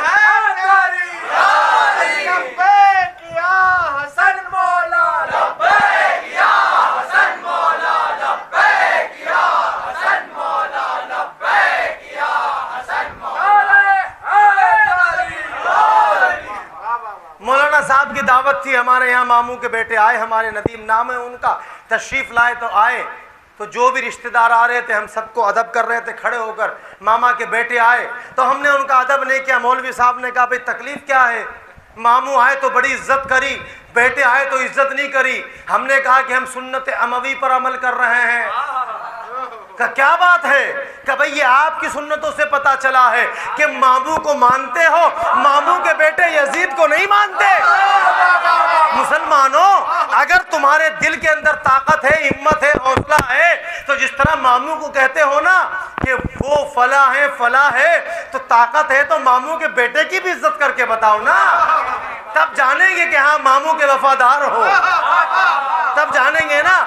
لبیک یا حسن مولا، لبیک یا حسن مولا، لبیک یا حسن مولا، لبیک یا حسن مولا۔ مولانا صاحب کی دعوت تھی، ہمارے یہاں ماموں کے بیٹے آئے، ہمارے ندیم نام ہے ان کا، تشریف لائے تو آئے، تو جو بھی رشتہ دار آ رہے تھے ہم سب کو ادب کر رہے تھے کھڑے ہو کر۔ ماما کے بیٹے آئے تو ہم نے ان کا ادب نہیں کیا، مولوی صاحب نے کہا بھئی تکلیف کیا ہے؟ ماموں آئے تو بڑی عزت کری، بیٹے آئے تو عزت نہیں کری۔ ہم نے کہا کہ ہم سنت اموی پر عمل کر رہے ہیں۔ کہ کیا بات ہے؟ کہ بھئی یہ آپ کی سنتوں سے پتا چلا ہے کہ ماموں کو مانتے ہو، ماموں کے بیٹے یزید کو نہیں مانتے۔ مسلمانوں، اگر تمہارے دل کے اندر طاقت ہے، ہمت ہے، حوصلہ ہے، تو جس طرح ماموں کو کہتے ہو نا کہ وہ فلاں ہے فلاں ہے، تو طاقت ہے تو ماموں کے بیٹے کی بھی عزت کر کے بتاؤ نا، تب جانیں گے کہ ہاں ماموں کے وفادار ہو، تب جانیں گے نا۔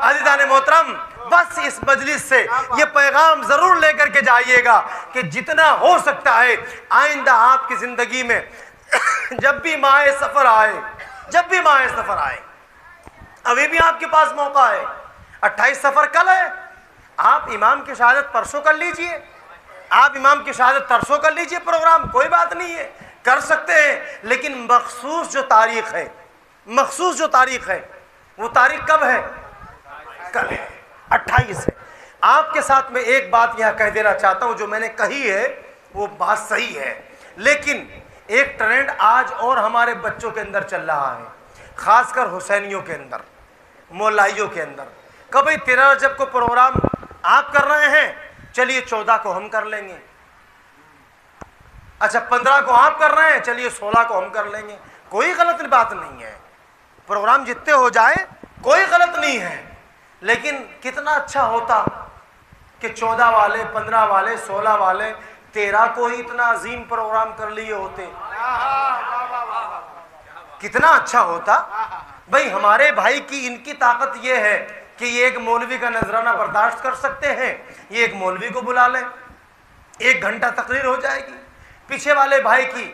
عزیزان محترم، بس اس مجلس سے یہ پیغام ضرور لے کر کے جائیے گا کہ جتنا ہو سکتا ہے آئندہ آپ کی زندگی میں جب بھی ماہ سفر آئے، جب بھی ماہ سفر آئے، ابھی بھی آپ کے پاس موقع ہے، 28 سفر کل ہے، آپ امام کی شہادت پرسوں کر لیجئے، آپ امام کی شہادت ترسوں کر لیجئے، پروگرام کوئی بات نہیں ہے، کر سکتے ہیں، لیکن مخصوص جو تاریخ ہے، مخصوص جو تاریخ ہے، وہ تاریخ کب ہے؟ کل ہے، 28 ہے۔ آپ کے ساتھ میں ایک بات یہاں کہہ دینا چاہتا ہوں، جو میں نے کہی ہے وہ بات صحیح ہے، لیکن ایک ٹرینڈ آج اور ہمارے بچوں کے اندر چل رہا ہے، خاص کر حسینیوں کے اندر، مولائیوں کے اندر۔ کبھی 13 رجب کو پروگرام آپ کر رہے ہیں، چلیے 14 کو ہم کر لیں گے، اچھا 15 کو آپ کر رہے ہیں، چلیے 16 کو ہم کر لیں گے۔ کوئی غلط بات نہیں ہے، پروگرام جتنے ہو جائے کوئی غلط نہیں ہے، لیکن کتنا اچھا ہوتا کہ 14 والے، 15 والے، 16 والے 13 کو ہی اتنا عظیم پروگرام کر لیے ہوتے، کتنا اچھا ہوتا۔ بھئی ہمارے بھائی کی ان کی طاقت یہ ہے کہ یہ ایک مولوی کا نذرانہ برداشت کر سکتے ہیں، یہ ایک مولوی کو بلا لیں، 1 گھنٹہ تقریر ہو جائے گی۔ پیچھے والے بھائی کی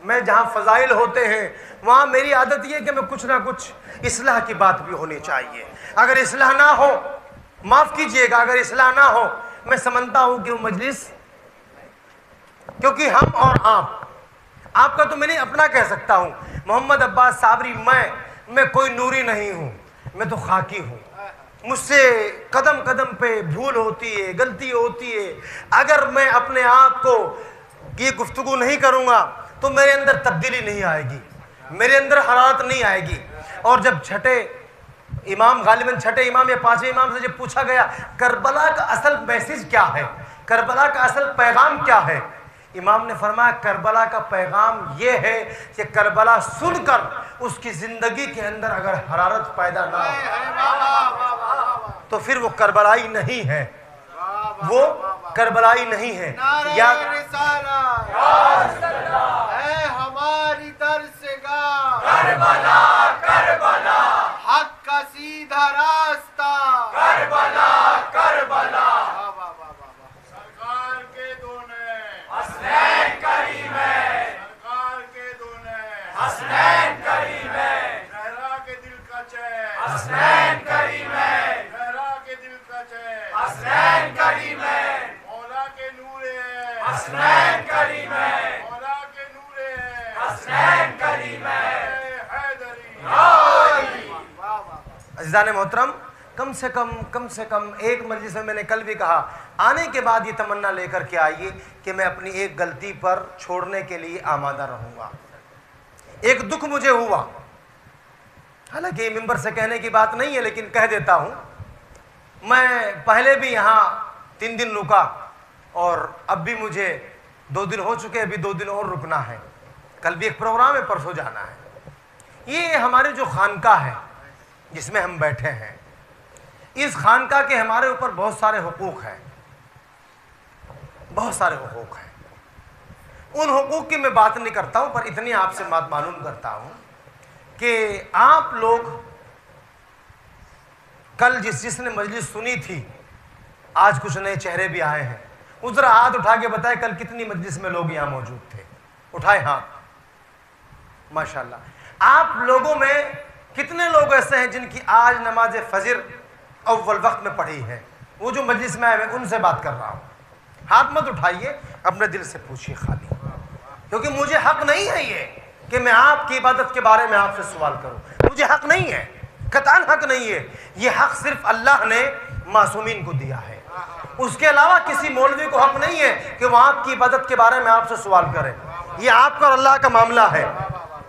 میں جہاں فضائل ہوتے ہیں وہاں میری عادت یہ ہے کہ میں کچھ نہ کچھ اصلاح کی بات بھی ہونی چاہیے. اگر اصلاح نہ ہو، معاف کیجئے گا، اگر اصلاح نہ ہو، میں سمجھتا ہوں کہ وہ مجلس، کیونکہ ہم اور آپ کا تو میں نہیں اپنا کہہ سکتا ہوں. محمد عباس صابری میں کوئی نوری نہیں ہوں، میں تو خاکی ہوں. مجھ سے قدم قدم پہ بھول ہوتی ہے، غلطی ہوتی ہے. اگر میں اپنے آپ کو یہ گفتگو نہیں کروں گا تو میرے اندر تبدیلی نہیں آئے گی، میرے اندر حرارت نہیں آئے گی. اور جب چھٹے امام، غالباً چھٹے امام یا پانچویں امام سے جب پوچھا گیا کربلا کا اصل میسیج کیا ہے، کربلا کا اصل پیغام کیا ہے، امام نے فرمایا کربلا کا پیغام یہ ہے کہ کربلا سن کر اس کی زندگی کے اندر اگر حرارت پیدا نہ ہو تو پھر وہ کربلائی نہیں ہے، وہ کربلائی نہیں ہے. یا اے ہماری درسگاہ کربلا کربلا، حق کا سیدھا راستہ کربلا کربلا. سرکار کے دونے حسنین کریم ہے، سرکار کے دونے حسنین کریم ہے، زہرا کے دل کا چین حسنین کریم ہے، زہرا کے دل کا چین حسنین کریم ہے، مولا کے نور ہے حسنین کریم ہے، مولا کے نور ہے حسنین کریم ہے، حیدری. عزیزان محترم، کم سے کم ایک مجلس میں نے کل بھی کہا، آنے کے بعد یہ تمنا لے کر کے آئیے کہ میں اپنی ایک غلطی پر چھوڑنے کے لیے آمادہ رہوں گا. ایک دکھ مجھے ہوا، حالانکہ یہ ممبر سے کہنے کی بات نہیں ہے لیکن کہہ دیتا ہوں. میں پہلے بھی یہاں 3 دن رکا اور اب بھی مجھے 2 دن ہو چکے، ابھی 2 دن اور رکنا ہے. کل بھی ایک پروگرام ہے، پرسوں جانا ہے. یہ ہماری جو خانقاہ ہے جس میں ہم بیٹھے ہیں، اس خانقاہ کے ہمارے اوپر بہت سارے حقوق ہیں، بہت سارے حقوق ہیں. ان حقوق کی میں بات نہیں کرتا ہوں، پر اتنی آپ سے بات معلوم کرتا ہوں کہ آپ لوگ کل جس نے مجلس سنی تھی، آج کچھ نئے چہرے بھی آئے ہیں. وہ ذرا ہاتھ اٹھا کے بتائے کل کتنی مجلس میں لوگ یہاں موجود تھے؟ اٹھائے ہاتھ. ماشاءاللہ. آپ لوگوں میں کتنے لوگ ایسے ہیں جن کی آج نماز فجر اول وقت میں پڑھی ہے؟ وہ جو مجلس میں آئے ہیں ان سے بات کر رہا ہوں. ہاتھ مت اٹھائیے، اپنے دل سے پوچھیے خالی، کیونکہ مجھے حق نہیں ہے یہ کہ میں آپ کی عبادت کے بارے میں آپ سے سوال کروں. مجھے حق نہیں ہے، قطعاً حق نہیں ہے. یہ حق صرف اللہ نے معصومین کو دیا ہے. اس کے علاوہ کسی مولوی کو حق نہیں ہے کہ وہ آپ کی عبادت کے بارے میں آپ سے سوال کرے. یہ آپ کا اور اللہ کا معاملہ ہے،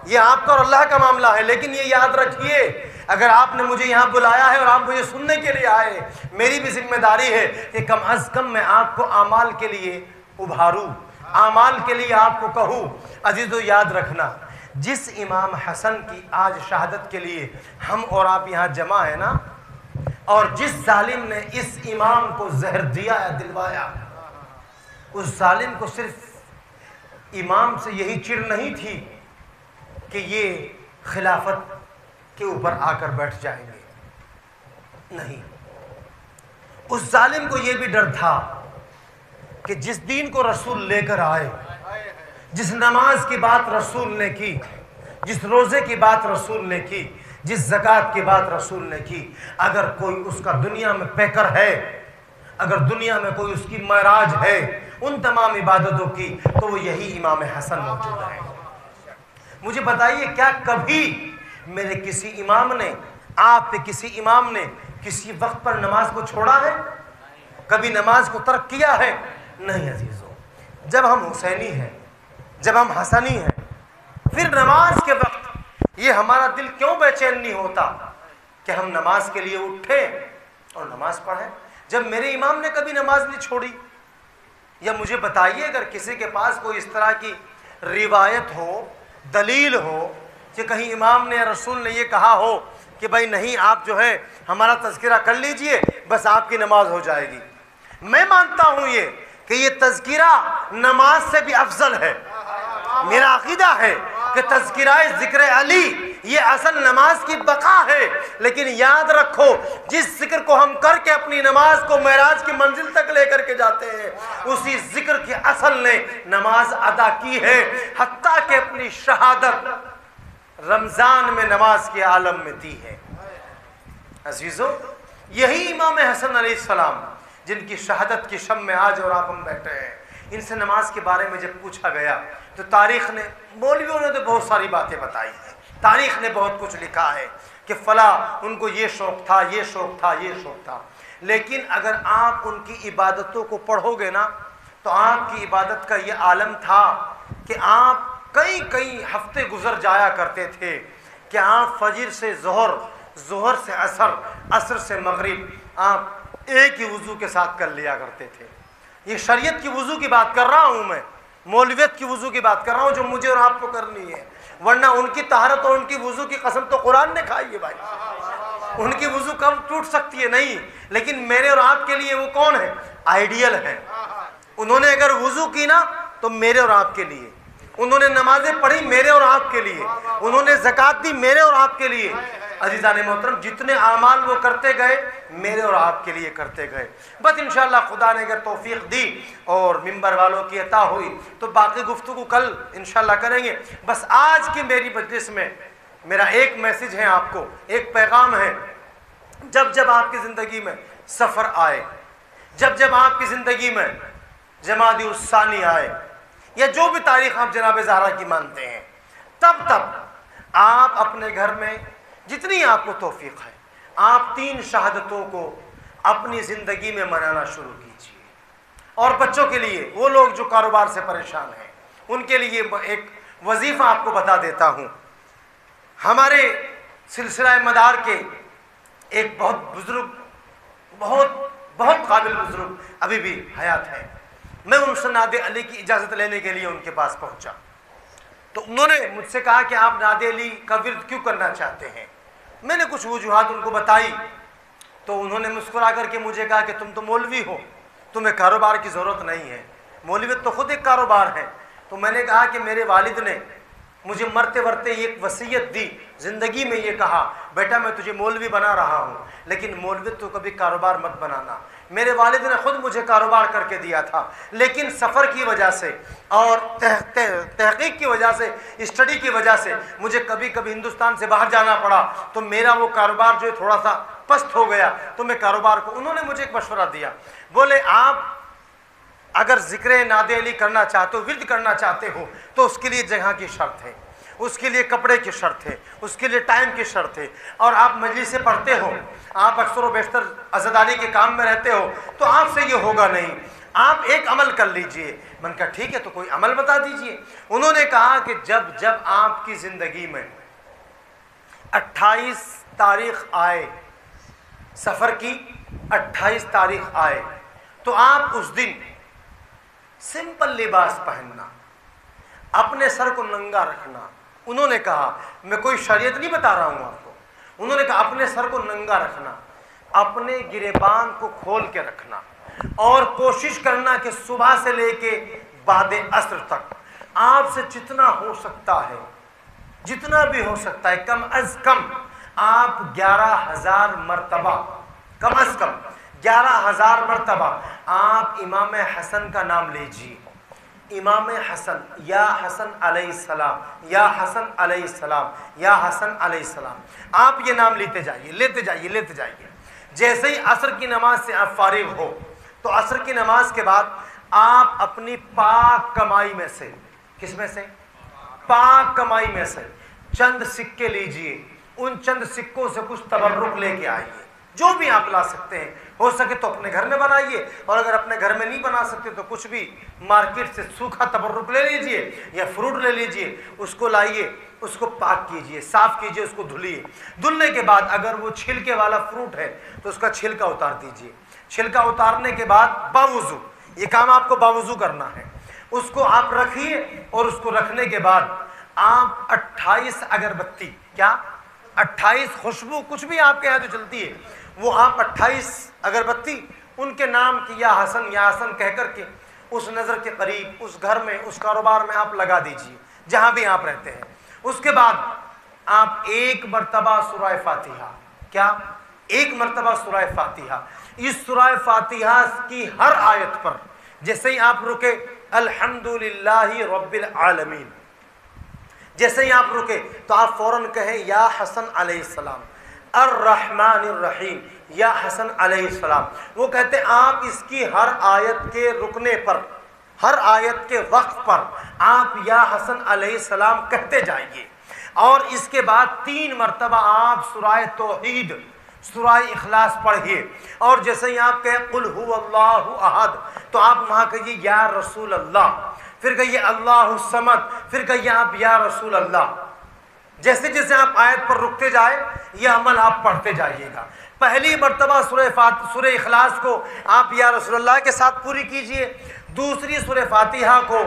یہ آپ کا اور اللہ کا معاملہ ہے. لیکن یہ یاد رکھیے، اگر آپ نے مجھے یہاں بلایا ہے اور آپ مجھے سننے کے لیے آئے، میری بھی ذمہ داری ہے کہ کم از کم میں آپ کو اعمال کے لیے ابھاروں، اعمال کے لیے آپ کو کہوں. عزیزو یاد رکھنا، جس امام حسن کی آج شہادت کے لیے ہم اور آپ یہاں جمع ہیں نا، اور جس ظالم نے اس امام کو زہر دیا یا دلوایا، اس ظالم کو صرف امام سے یہی چڑ نہیں تھی کہ یہ خلافت کے اوپر آ کر بیٹھ جائیں گے، نہیں، اس ظالم کو یہ بھی ڈر تھا کہ جس دین کو رسول لے کر آئے، جس نماز کی بات رسول نے کی، جس روزے کی بات رسول نے کی، جس زکوٰۃ کی بات رسول نے کی، اگر کوئی اس کا دنیا میں پیکر ہے، اگر دنیا میں کوئی اس کی معراج ہے ان تمام عبادتوں کی، تو وہ یہی امام حسن موجود ہے. مجھے بتائیے، کیا کبھی میرے کسی امام نے، آپ پہ کسی امام نے کسی وقت پر نماز کو چھوڑا ہے؟ کبھی نماز کو ترک کیا ہے؟ نہیں عزیزو. جب ہم حسینی ہیں، جب ہم حسنی ہیں، پھر نماز کے وقت یہ ہمارا دل کیوں بے چین نہیں ہوتا کہ ہم نماز کے لیے اٹھیں اور نماز پڑھیں؟ جب میرے امام نے کبھی نماز نہیں چھوڑی. یا مجھے بتائیے، اگر کسی کے پاس کوئی اس طرح کی روایت ہو، دلیل ہو کہ کہیں امام نے یا رسول نے یہ کہا ہو کہ بھائی نہیں، آپ جو ہے ہمارا تذکرہ کر لیجئے، بس آپ کی نماز ہو جائے گی. میں مانتا ہوں یہ کہ یہ تذکرہ نماز سے بھی افضل ہے. میرا عقیدہ ہے کہ تذکرہ ذکر علی یہ اصل نماز کی بقا ہے۔ لیکن یاد رکھو جس ذکر کو ہم کر کے اپنی نماز کو معراج کی منزل تک لے کر کے جاتے ہیں، اسی ذکر کی اصل نے نماز ادا کی ہے، حتیٰ کہ اپنی شہادت رمضان میں نماز کے عالم میں دی ہے۔ عزیزو، یہی امام حسن علیہ السلام جن کی شہادت کی شب میں آج اور آپ ہم بیٹھے ہیں، ان سے نماز کے بارے میں جب پوچھا گیا تو تاریخ نے، مولویوں نے تو بہت ساری باتیں بتائی ہیں، تاریخ نے بہت کچھ لکھا ہے کہ فلاں ان کو یہ شوق تھا، یہ شوق تھا، یہ شوق تھا۔ لیکن اگر آپ ان کی عبادتوں کو پڑھو گے نا تو آپ کی عبادت کا یہ عالم تھا کہ آپ کئی ہفتے گزر جایا کرتے تھے کہ آپ فجر سے ظہر، ظہر سے عصر، عصر سے مغرب آپ ایک ہی وضو کے ساتھ کر لیا کرتے تھے۔ یہ شریعت کی وضو کی بات کر رہا ہوں میں، مولویت کی وضو کی بات کر رہا ہوں جو مجھے اور آپ کو کرنی ہے، ورنہ ان کی طہارت اور ان کی وضو کی قسم تو قرآن نے کھائی ہے بھائی۔ ان کی وضو کب ٹوٹ سکتی ہے؟ نہیں، لیکن میرے اور آپ کے لیے وہ کون ہے؟ آئیڈیل ہے۔ انہوں نے اگر وضو کی نا تو میرے اور آپ کے لیے، انہوں نے نمازیں پڑھی میرے اور آپ کے لیے، انہوں نے زکوٰۃ دی میرے اور آپ کے لیے۔ عزیزان محترم، جتنے اعمال وہ کرتے گئے میرے اور آپ کے لیے کرتے گئے۔ بس انشاءاللہ خدا نے اگر توفیق دی اور ممبر والوں کی عطا ہوئی تو باقی گفتگو کل انشاءاللہ کریں گے۔ بس آج کی میری مجلس میں میرا ایک میسج ہے آپ کو، ایک پیغام ہے، جب آپ کی زندگی میں سفر آئے، جب آپ کی زندگی میں جمادی الثانی آئے یا جو بھی تاریخ آپ جناب زہرا کی مانتے ہیں، تب آپ اپنے گھر میں جتنی آپ کو توفیق ہے آپ 3 شہادتوں کو اپنی زندگی میں منانا شروع کیجیے۔ اور بچوں کے لیے، وہ لوگ جو کاروبار سے پریشان ہیں، ان کے لیے ایک وظیفہ آپ کو بتا دیتا ہوں۔ ہمارے سلسلہ مدار کے ایک بہت بزرگ، بہت قابل بزرگ ابھی بھی حیات ہے، میں ان سے ناد علی کی اجازت لینے کے لیے ان کے پاس پہنچا تو انہوں نے مجھ سے کہا کہ آپ ناد علی کا ورد کیوں کرنا چاہتے ہیں؟ میں نے کچھ وجوہات ان کو بتائی تو انہوں نے مسکرا کر کے مجھے کہا کہ تم تو مولوی ہو، تمہیں کاروبار کی ضرورت نہیں ہے، مولویت تو خود ایک کاروبار ہے۔ تو میں نے کہا کہ میرے والد نے مجھے مرتے ورتے ایک وصیت دی، زندگی میں یہ کہا بیٹا میں تجھے مولوی بنا رہا ہوں لیکن مولویت تو کبھی کاروبار مت بنانا۔ میرے والد نے خود مجھے کاروبار کر کے دیا تھا، لیکن سفر کی وجہ سے اور تحقیق کی وجہ سے، اسٹڈی کی وجہ سے مجھے کبھی ہندوستان سے باہر جانا پڑا تو میرا وہ کاروبار جو ہے تھوڑا سا پست ہو گیا، تو میں کاروبار کو، انہوں نے مجھے ایک مشورہ دیا، بولے آپ اگر ذکر ناد علی کرنا چاہتے ہو، ورد کرنا چاہتے ہو تو اس کے لیے جگہ کی شرط ہے، اس کے لیے کپڑے کی شرط ہے، اس کے لیے ٹائم کی شرط ہے، اور آپ مجلس سے پڑھتے ہو، آپ اکثر و بیشتر عزاداری کے کام میں رہتے ہو تو آپ سے یہ ہوگا نہیں، آپ ایک عمل کر لیجئے۔ میں نے کہا ٹھیک ہے، تو کوئی عمل بتا دیجئے۔ انہوں نے کہا کہ جب آپ کی زندگی میں 28 تاریخ آئے، سفر کی 28 تاریخ آئے تو آپ اس دن سمپل لباس پہننا، اپنے سر کو ننگا رکھنا۔ انہوں نے کہا، میں کوئی شریعت نہیں بتا رہا ہوں آپ کو، انہوں نے کہا اپنے سر کو ننگا رکھنا، اپنے گریبان کو کھول کے رکھنا، اور کوشش کرنا کہ صبح سے لے کے بعد عصر تک آپ سے جتنا ہو سکتا ہے، جتنا بھی ہو سکتا ہے، کم از کم آپ 11,000 مرتبہ، کم از کم 11,000 مرتبہ آپ امام حسن کا نام لیجیے۔ امام حسن، یا حسن علیہ السلام، یا حسن علیہ السلام، یا حسن علیہ السلام، آپ یہ نام لیتے جائیے، لیتے جائیے، لیتے جائیے۔ جیسے ہی عصر کی نماز سے آپ فارغ ہو تو عصر کی نماز کے بعد آپ اپنی پاک کمائی میں سے، کس میں سے؟ پاک کمائی میں سے چند سکے لیجئے، ان چند سکوں سے کچھ تبرک لے کے آئیے، جو بھی آپ لا سکتے ہیں، ہو سکے تو اپنے گھر میں بنائیے، اور اگر اپنے گھر میں نہیں بنا سکتے تو کچھ بھی مارکیٹ سے سوکھا تبرک لے لیجئے یا فروٹ لے لیجئے، اس کو لائیے، اس کو پاک کیجئے، صاف کیجئے، اس کو دھلیے۔ دھلنے کے بعد اگر وہ چھلکے والا فروٹ ہے تو اس کا چھلکا اتار دیجئے۔ چھلکا اتارنے کے بعد باوضو، یہ کام آپ کو باوضو کرنا ہے، اس کو آپ رکھیے، اور اس کو رکھنے کے بعد آپ 28 اگربتی، کیا 28 خوشبو، کچھ بھی آپ کے یہاں جو چلتی ہے وہ آپ 28 اگربتی ان کے نام کی یا حسن کہہ کر کے اس نظر کے قریب، اس گھر میں، اس کاروبار میں آپ لگا دیجئے جہاں بھی آپ رہتے ہیں۔ اس کے بعد آپ ایک مرتبہ سورہ فاتحہ، کیا ایک مرتبہ سورہ فاتحہ، اس سورہ فاتحہ کی ہر آیت پر جیسے ہی آپ رکے الحمدللہ رب العالمین، جیسے ہی آپ رکے تو آپ فوراً کہیں یا حسن علیہ السلام، الرحمن الرحیم یا حسن علیہ السلام۔ وہ کہتے ہیں آپ اس کی ہر آیت کے رکنے پر، ہر آیت کے وقت پر آپ یا حسن علیہ السلام کہتے جائیے، اور اس کے بعد 3 مرتبہ آپ سورہ توحید، سورہ اخلاص پڑھیے، اور جیسے ہی آپ کہیں قل هو اللہ احد تو آپ وہاں کہیے یا رسول اللہ، پھر کہیے اللہ الصمد، پھر کہیے آپ یا رسول اللہ۔ جیسے جیسے آپ آیت پر رکتے جائے یہ عمل آپ پڑھتے جائیے گا۔ پہلی مرتبہ سورہ اخلاص کو آپ یا رسول اللہ کے ساتھ پوری کیجئے، دوسری سورہ فاتحہ کو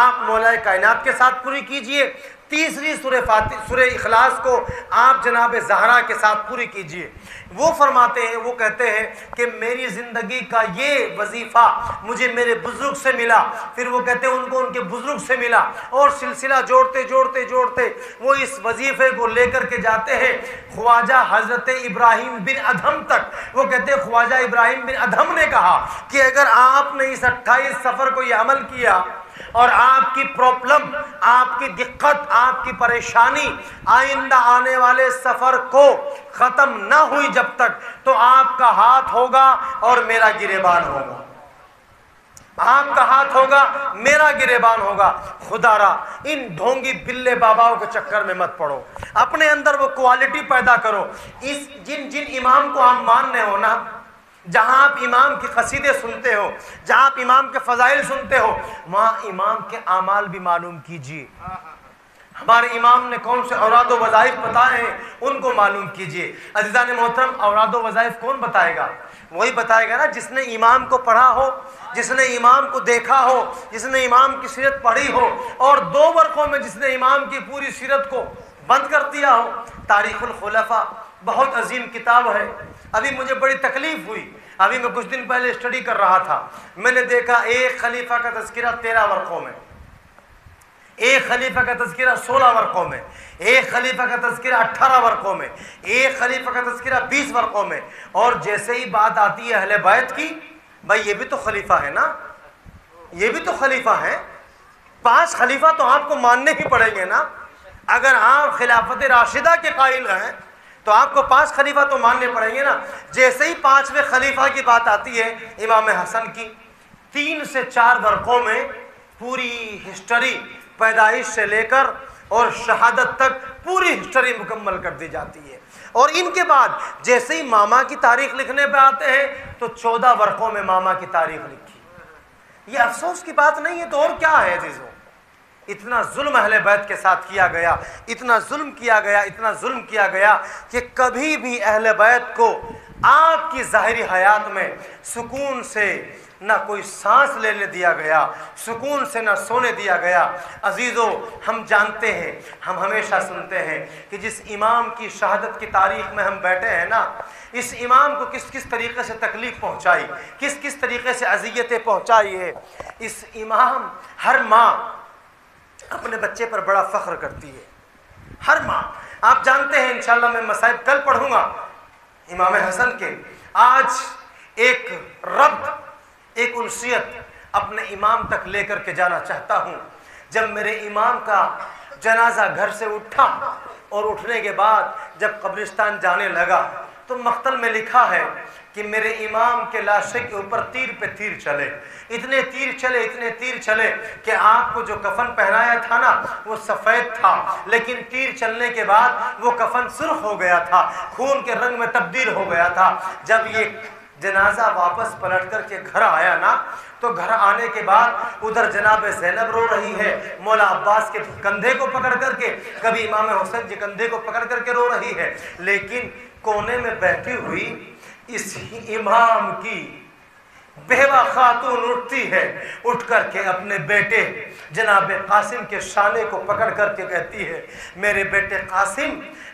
آپ مولا کائنات کے ساتھ پوری کیجئے، تیسری سورہ اخلاص کو آپ جناب زہرا کے ساتھ پوری کیجئے۔ وہ فرماتے ہیں، وہ کہتے ہیں کہ میری زندگی کا یہ وظیفہ مجھے میرے بزرگ سے ملا، پھر وہ کہتے ہیں ان کو ان کے بزرگ سے ملا، اور سلسلہ جوڑتے جوڑتے جوڑتے وہ اس وظیفے کو لے کر کے جاتے ہیں خواجہ حضرت ابراہیم بن ادھم تک۔ وہ کہتے ہیں خواجہ ابراہیم بن ادھم نے کہا کہ اگر آپ نے اس 28 سفر کو یہ عمل کیا اور آپ کی پرابلم، آپ کی دقت، آپ کی پریشانی آئندہ آنے والے سفر کو ختم نہ ہوئی جب تک، تو آپ کا ہاتھ ہوگا اور میرا گریبان ہوگا، آپ کا ہاتھ ہوگا میرا گریبان ہوگا۔ خدا را ان ڈھونگی بلے باباؤں کے چکر میں مت پڑو، اپنے اندر وہ کوالٹی پیدا کرو۔ اس جن امام کو آپ ماننے ہو نا، جہاں آپ امام کی قصیدے سنتے ہو، جہاں آپ امام کے فضائل سنتے ہو، وہاں امام کے اعمال بھی معلوم کیجئے۔ ہمارے امام نے کون سے اوراد و وظائف بتائے ہیں ان کو معلوم کیجئے۔ عزیزان محترم، اوراد و وظائف کون بتائے گا؟ وہی بتائے گا نا جس نے امام کو پڑھا ہو، جس نے امام کو دیکھا ہو، جس نے امام کی سیرت پڑھی ہو، اور 2 ورقوں میں جس نے امام کی پوری سیرت کو بند کر دیا ہو۔ تاریخ الخلفاء بہت عظیم کتاب ہے۔ ابھی مجھے بڑی تکلیف ہوئی، ابھی میں کچھ دن پہلے اسٹڈی کر رہا تھا، میں نے دیکھا ایک خلیفہ کا تذکرہ 13 ورقوں میں، ایک خلیفہ کا تذکرہ 16 ورقوں میں، ایک خلیفہ کا تذکرہ 18 ورقوں میں، ایک خلیفہ کا تذکرہ 20 ورقوں میں، اور جیسے ہی بات آتی ہے اہل بیت کی، بھائی یہ بھی تو خلیفہ ہے نا، یہ بھی تو خلیفہ ہے، 5 خلیفہ تو آپ کو ماننے ہی پڑیں گے نا۔ اگر آپ خلافت راشدہ کے قائل ہیں تو آپ کو 5 خلیفہ تو ماننے پڑیں گے نا۔ جیسے ہی 5ویں خلیفہ کی بات آتی ہے امام حسن کی، 3 سے 4 ورقوں میں پوری ہسٹری، پیدائش سے لے کر اور شہادت تک پوری ہسٹری مکمل کر دی جاتی ہے۔ اور ان کے بعد جیسے ہی ماما کی تاریخ لکھنے پہ آتے ہیں تو 14 ورقوں میں ماما کی تاریخ لکھی۔ یہ افسوس کی بات نہیں ہے تو اور کیا ہے عزیزوں؟ اتنا ظلم اہل بیت کے ساتھ کیا گیا، اتنا ظلم کیا گیا، اتنا ظلم کیا گیا کہ کبھی بھی اہل بیت کو آپ کی ظاہری حیات میں سکون سے نہ کوئی سانس لینے دیا گیا، سکون سے نہ سونے دیا گیا۔ عزیزو، ہم جانتے ہیں، ہم ہمیشہ سنتے ہیں کہ جس امام کی شہادت کی تاریخ میں ہم بیٹھے ہیں نا، اس امام کو کس کس طریقے سے تکلیف پہنچائی، کس کس طریقے سے اذیتیں پہنچائی ہے۔ اس امام، ہر ماں اپنے بچے پر بڑا فخر کرتی ہے، ہر ماں۔ آپ جانتے ہیں انشاءاللہ میں مصائب کل پڑھوں گا امام حسن کے۔ آج ایک ربط، ایک انسیت اپنے امام تک لے کر کے جانا چاہتا ہوں۔ جب میرے امام کا جنازہ گھر سے اٹھا اور اٹھنے کے بعد جب قبرستان جانے لگا تو مقتل میں لکھا ہے کہ میرے امام کے لاشے کے اوپر تیر پہ تیر چلے، اتنے تیر چلے، اتنے تیر چلے کہ آپ کو جو کفن پہنایا تھا نا وہ سفید تھا، لیکن تیر چلنے کے بعد وہ کفن سرخ ہو گیا تھا، خون کے رنگ میں تبدیل ہو گیا تھا۔ جب یہ جنازہ واپس پلٹ کر کے گھر آیا نا تو گھر آنے کے بعد ادھر جناب زینب رو رہی ہے مولا عباس کے کندھے کو پکڑ کر کے، کبھی امام حسین کے کندھے کو پکڑ کر کے رو رہی ہے، لیکن کونے میں بیٹھی ہوئی اس امام کی بیوہ خاتون اٹھتی ہے، اٹھ کر کے اپنے بیٹے جناب قاسم کے شانے کو پکڑ کر کے کہتی ہے، میرے بیٹے قاسم،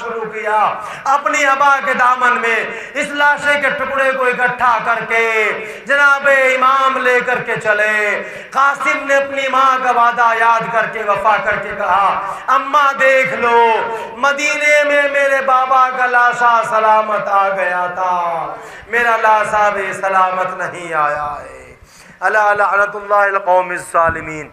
شروع کیا، اپنی ابا کے دامن میں اس لاشے کے ٹکڑے کو اکٹھا کر کے جناب امام لے کر کے چلے۔ قاسم نے اپنی ماں کا وعدہ یاد کر کے وفا کر کے کہا اماں دیکھ لو مدینے میں میرے بابا کا لاشا سلامت آ گیا تھا، میرا لاشا بھی سلامت نہیں آیا ہے۔ الا لعنت اللہ القوم الظالمین۔